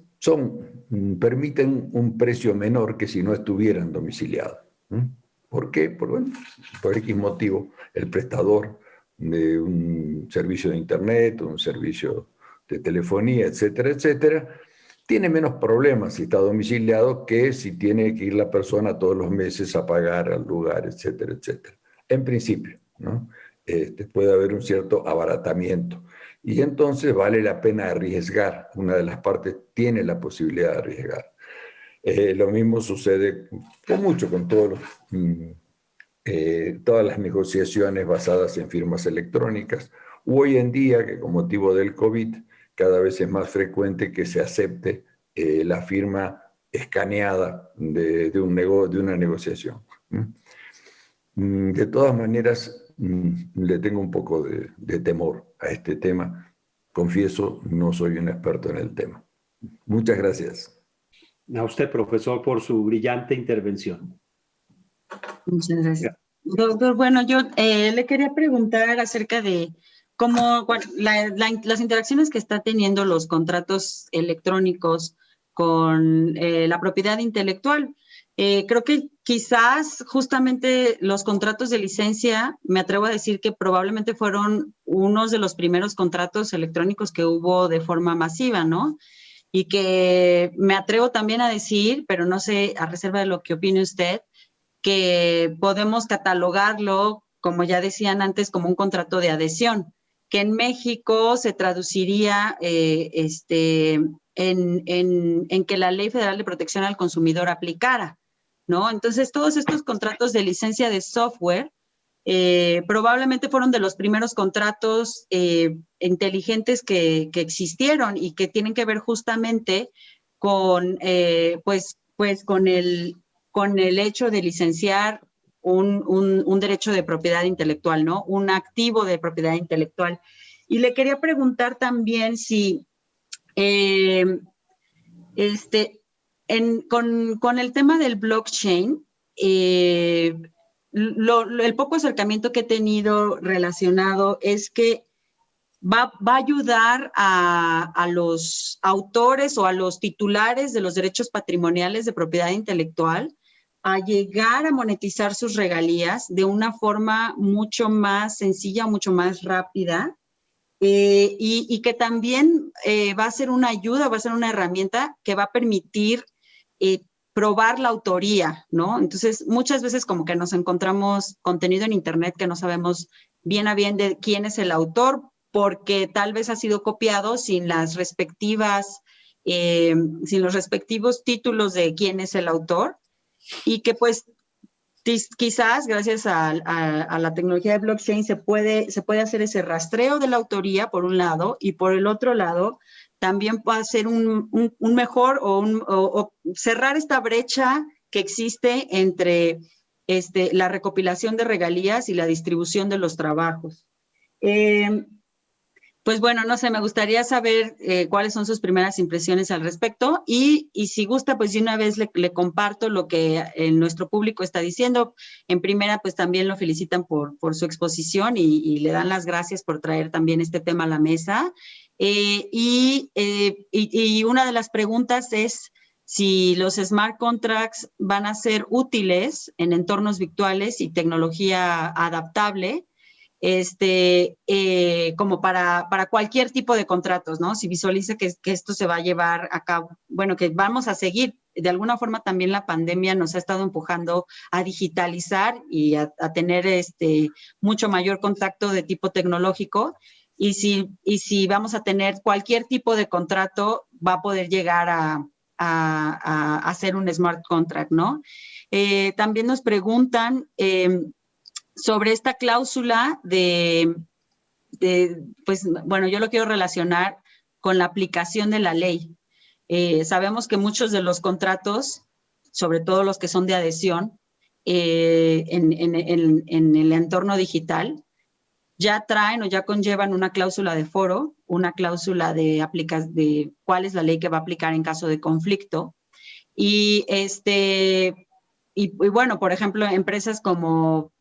permiten un precio menor que si no estuvieran domiciliados. ¿Por qué? Por X motivo, el prestador de un servicio de internet, un servicio de telefonía, etcétera, etcétera, tiene menos problemas si está domiciliado que si tiene que ir la persona todos los meses a pagar al lugar, etcétera, etcétera. En principio, ¿no? Puede haber un cierto abaratamiento. Y entonces vale la pena arriesgar. Una de las partes tiene la posibilidad de arriesgar. Lo mismo sucede con todas las negociaciones basadas en firmas electrónicas. Hoy en día, que con motivo del COVID, cada vez es más frecuente que se acepte la firma escaneada de una negociación. De todas maneras, le tengo un poco de temor a este tema. Confieso, no soy un experto en el tema. Muchas gracias. A usted, profesor, por su brillante intervención. Muchas gracias. Doctor, bueno, yo le quería preguntar acerca de cómo las interacciones que está teniendo los contratos electrónicos con la propiedad intelectual. Creo que quizás justamente los contratos de licencia, me atrevo a decir que probablemente fueron unos de los primeros contratos electrónicos que hubo de forma masiva, ¿no? Y que me atrevo también a decir, pero no sé, a reserva de lo que opine usted, que podemos catalogarlo, como ya decían antes, como un contrato de adhesión, que en México se traduciría en que la Ley Federal de Protección al Consumidor aplicara, ¿no? Entonces, todos estos contratos de licencia de software probablemente fueron de los primeros contratos inteligentes que existieron y que tienen que ver justamente con, con el hecho de licenciar un derecho de propiedad intelectual, ¿no? Un activo de propiedad intelectual. Y le quería preguntar también si con el tema del blockchain, el poco acercamiento que he tenido relacionado es que va a ayudar a los autores o a los titulares de los derechos patrimoniales de propiedad intelectual a llegar a monetizar sus regalías de una forma mucho más sencilla, mucho más rápida, y que también va a ser una ayuda, va a ser una herramienta que va a permitir probar la autoría, ¿no? Entonces, muchas veces como que nos encontramos contenido en Internet que no sabemos bien a bien de quién es el autor, porque tal vez ha sido copiado sin los respectivos títulos de quién es el autor, y que pues quizás gracias a la tecnología de blockchain se puede hacer ese rastreo de la autoría por un lado, y por el otro lado también puede hacer un mejor o cerrar esta brecha que existe entre la recopilación de regalías y la distribución de los trabajos. Pues bueno, no sé, me gustaría saber cuáles son sus primeras impresiones al respecto, y si gusta, pues de una vez le comparto lo que nuestro público está diciendo. En primera, pues también lo felicitan por su exposición y le dan las gracias por traer también este tema a la mesa. Y una de las preguntas es si los smart contracts van a ser útiles en entornos virtuales y tecnología adaptable, como para cualquier tipo de contratos, ¿no? Si visualiza que esto se va a llevar a cabo, bueno, que vamos a seguir. De alguna forma también la pandemia nos ha estado empujando a digitalizar y a tener mucho mayor contacto de tipo tecnológico, y si vamos a tener cualquier tipo de contrato, va a poder llegar a hacer un smart contract, ¿no? También nos preguntan sobre esta cláusula pues bueno, yo lo quiero relacionar con la aplicación de la ley. Sabemos que muchos de los contratos, sobre todo los que son de adhesión, en el entorno digital, ya traen o ya conllevan una cláusula de foro, una cláusula de cuál es la ley que va a aplicar en caso de conflicto. Y bueno, por ejemplo, empresas como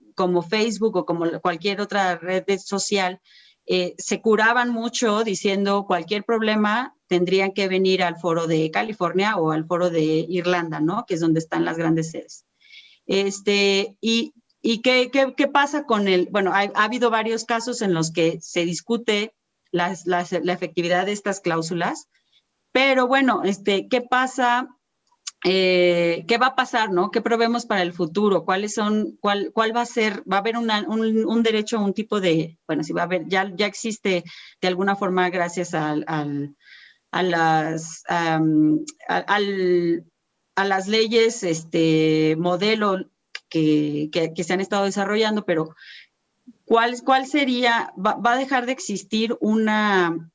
Facebook o como cualquier otra red social, se curaban mucho diciendo cualquier problema tendrían que venir al foro de California o al foro de Irlanda, ¿no? Que es donde están las grandes sedes. ¿Y qué pasa con el? Bueno, ha habido varios casos en los que se discute la efectividad de estas cláusulas, pero bueno, ¿qué pasa? ¿Qué va a pasar, no? ¿Qué prevemos para el futuro? ¿Cuál va a ser? ¿Va a haber un derecho, un tipo de, bueno, si va a haber, ya existe de alguna forma gracias a las leyes, modelo que se han estado desarrollando, pero ¿cuál sería? ¿Va a dejar de existir una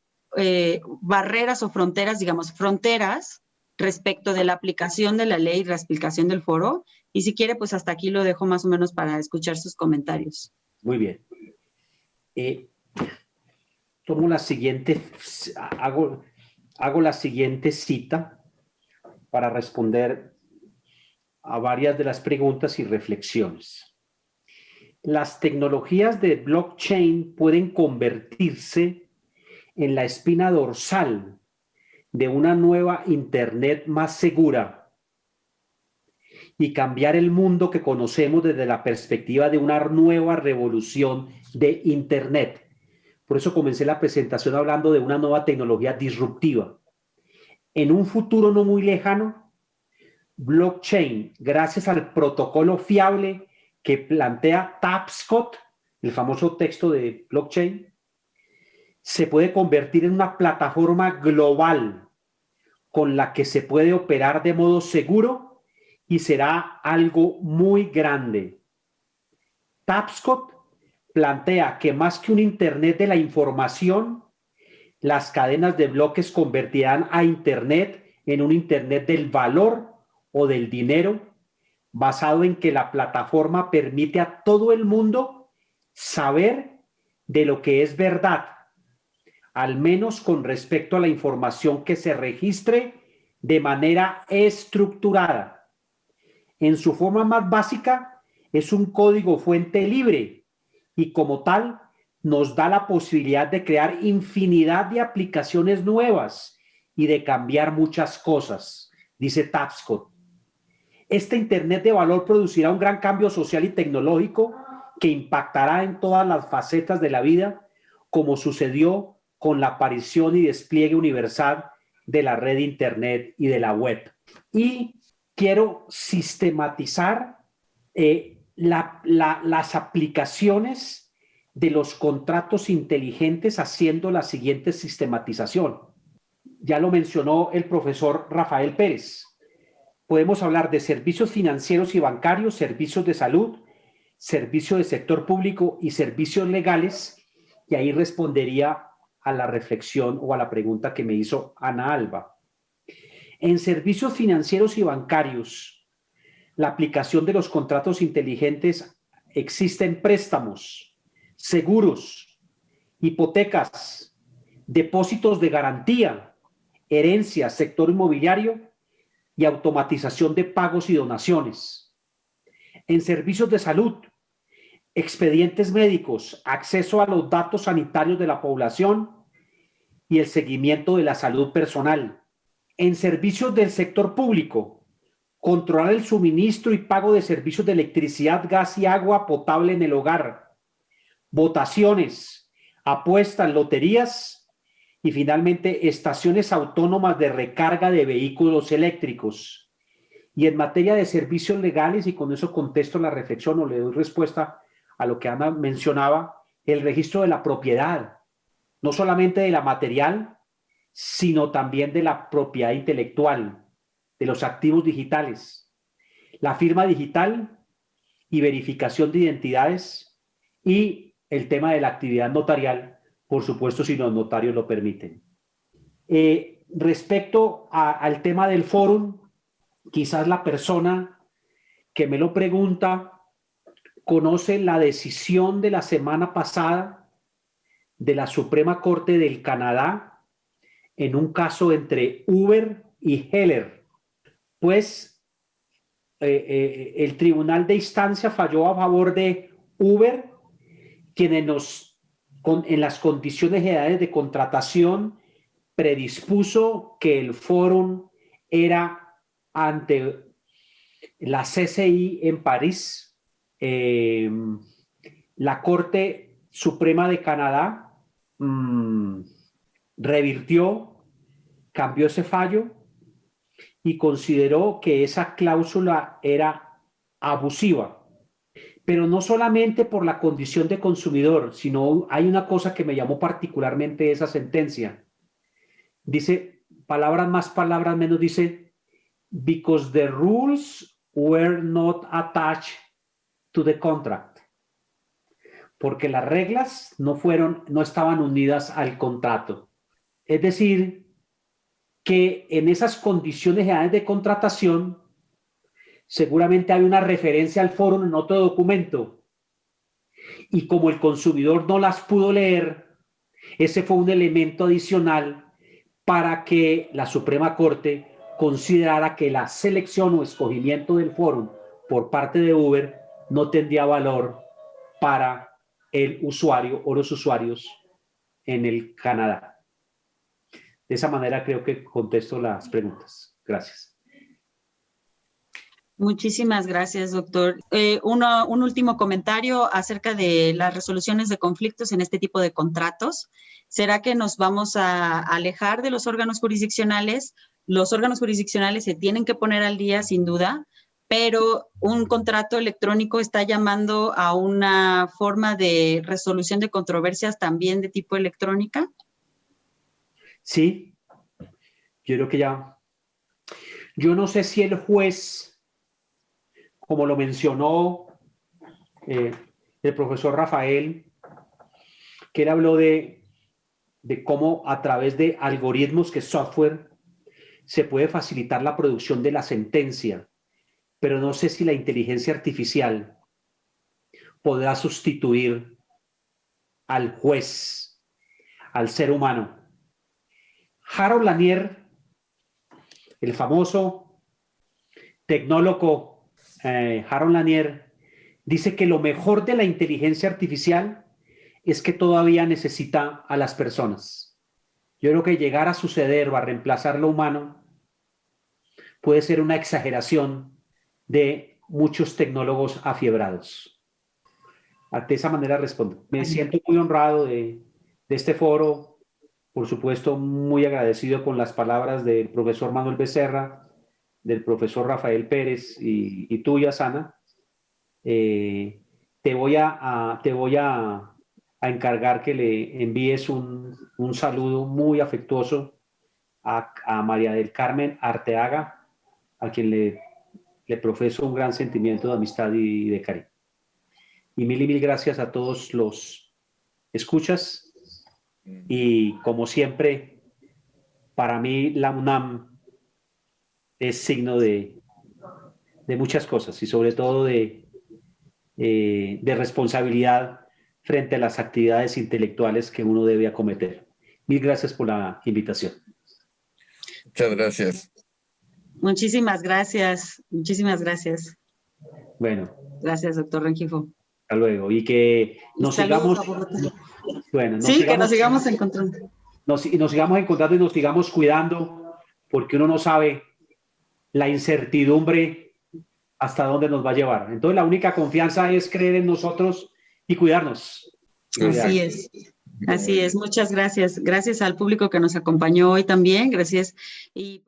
barreras o fronteras, digamos, fronteras respecto de la aplicación de la ley y la explicación del foro? Y si quiere, pues hasta aquí lo dejo más o menos para escuchar sus comentarios. Muy bien. Tomo la siguiente, hago la siguiente cita para responder a varias de las preguntas y reflexiones. Las tecnologías de blockchain pueden convertirse en la espina dorsal de una nueva Internet más segura y cambiar el mundo que conocemos desde la perspectiva de una nueva revolución de Internet. Por eso comencé la presentación hablando de una nueva tecnología disruptiva. En un futuro no muy lejano, blockchain, gracias al protocolo fiable que plantea Tapscott, el famoso texto de blockchain, se puede convertir en una plataforma global con la que se puede operar de modo seguro y será algo muy grande. Tapscott plantea que más que un Internet de la información, las cadenas de bloques convertirán a Internet en un Internet del valor o del dinero, basado en que la plataforma permite a todo el mundo saber de lo que es verdad, al menos con respecto a la información que se registre de manera estructurada. En su forma más básica, es un código fuente libre y como tal nos da la posibilidad de crear infinidad de aplicaciones nuevas y de cambiar muchas cosas, dice Tapscott. Este Internet de valor producirá un gran cambio social y tecnológico que impactará en todas las facetas de la vida, como sucedió con la aparición y despliegue universal de la red de Internet y de la web. Y quiero sistematizar las aplicaciones de los contratos inteligentes haciendo la siguiente sistematización. Ya lo mencionó el profesor Rafael Pérez. Podemos hablar de servicios financieros y bancarios, servicios de salud, servicios de sector público y servicios legales, y ahí respondería a la reflexión o a la pregunta que me hizo Ana Alba. En servicios financieros y bancarios, la aplicación de los contratos inteligentes existen préstamos, seguros, hipotecas, depósitos de garantía, herencias, sector inmobiliario y automatización de pagos y donaciones. En servicios de salud, expedientes médicos, acceso a los datos sanitarios de la población y el seguimiento de la salud personal. En servicios del sector público, controlar el suministro y pago de servicios de electricidad, gas y agua potable en el hogar, votaciones, apuestas, loterías y finalmente estaciones autónomas de recarga de vehículos eléctricos. Y en materia de servicios legales, y con eso contesto la reflexión o le doy respuesta a lo que Ana mencionaba, el registro de la propiedad, no solamente de la material, sino también de la propiedad intelectual, de los activos digitales, la firma digital y verificación de identidades y el tema de la actividad notarial, por supuesto, si los notarios lo permiten. Respecto al tema del fórum, quizás la persona que me lo pregunta conoce la decisión de la semana pasada de la Suprema Corte del Canadá en un caso entre Uber y Heller. Pues el Tribunal de Instancia falló a favor de Uber, quienes en las condiciones generales de contratación predispuso que el fórum era ante la CCI en París la Corte Suprema de Canadá revirtió, cambió ese fallo y consideró que esa cláusula era abusiva, pero no solamente por la condición de consumidor, sino hay una cosa que me llamó particularmente esa sentencia. Dice, palabras más, palabras menos, dice, because the rules were not attached to the contract. Porque las reglas no estaban unidas al contrato. Es decir, que en esas condiciones generales de contratación seguramente hay una referencia al foro en otro documento. Y como el consumidor no las pudo leer, ese fue un elemento adicional para que la Suprema Corte considerara que la selección o escogimiento del foro por parte de Uber no tendría valor para el usuario o los usuarios en el Canadá. De esa manera creo que contesto las preguntas. Gracias. Muchísimas gracias, doctor. Un último comentario acerca de las resoluciones de conflictos en este tipo de contratos. ¿Será que nos vamos a alejar de los órganos jurisdiccionales? Los órganos jurisdiccionales se tienen que poner al día, sin duda, pero un contrato electrónico está llamando a una forma de resolución de controversias también de tipo electrónica. Sí, yo creo que ya. Yo no sé si el juez, como lo mencionó el profesor Rafael, que él habló de cómo a través de algoritmos, que es software, se puede facilitar la producción de la sentencia, pero no sé si la inteligencia artificial podrá sustituir al juez, al ser humano. Harold Lanier, el famoso tecnólogo Harold Lanier, dice que lo mejor de la inteligencia artificial es que todavía necesita a las personas. Yo creo que llegar a suceder o a reemplazar lo humano puede ser una exageración de muchos tecnólogos afiebrados. De esa manera respondo. Me siento muy honrado de este foro. Por supuesto, muy agradecido con las palabras del profesor Manuel Becerra, del profesor Rafael Pérez y tuyas, Ana. Te voy a encargar que le envíes un saludo muy afectuoso a María del Carmen Arteaga, a quien le profeso un gran sentimiento de amistad y de cariño. Y mil gracias a todos los escuchas. Y como siempre, para mí la UNAM es signo de muchas cosas y sobre todo de responsabilidad frente a las actividades intelectuales que uno debe acometer. Mil gracias por la invitación. Muchas gracias. Muchísimas gracias. Muchísimas gracias. Bueno. Gracias, doctor Rengifo. Hasta luego. Y que nos sigamos... Bueno, que nos sigamos encontrando. Nos sigamos encontrando y nos sigamos cuidando, porque uno no sabe la incertidumbre hasta dónde nos va a llevar. Entonces, la única confianza es creer en nosotros y cuidarnos. Así es. Así es. Muchas gracias. Gracias al público que nos acompañó hoy también. Gracias. Y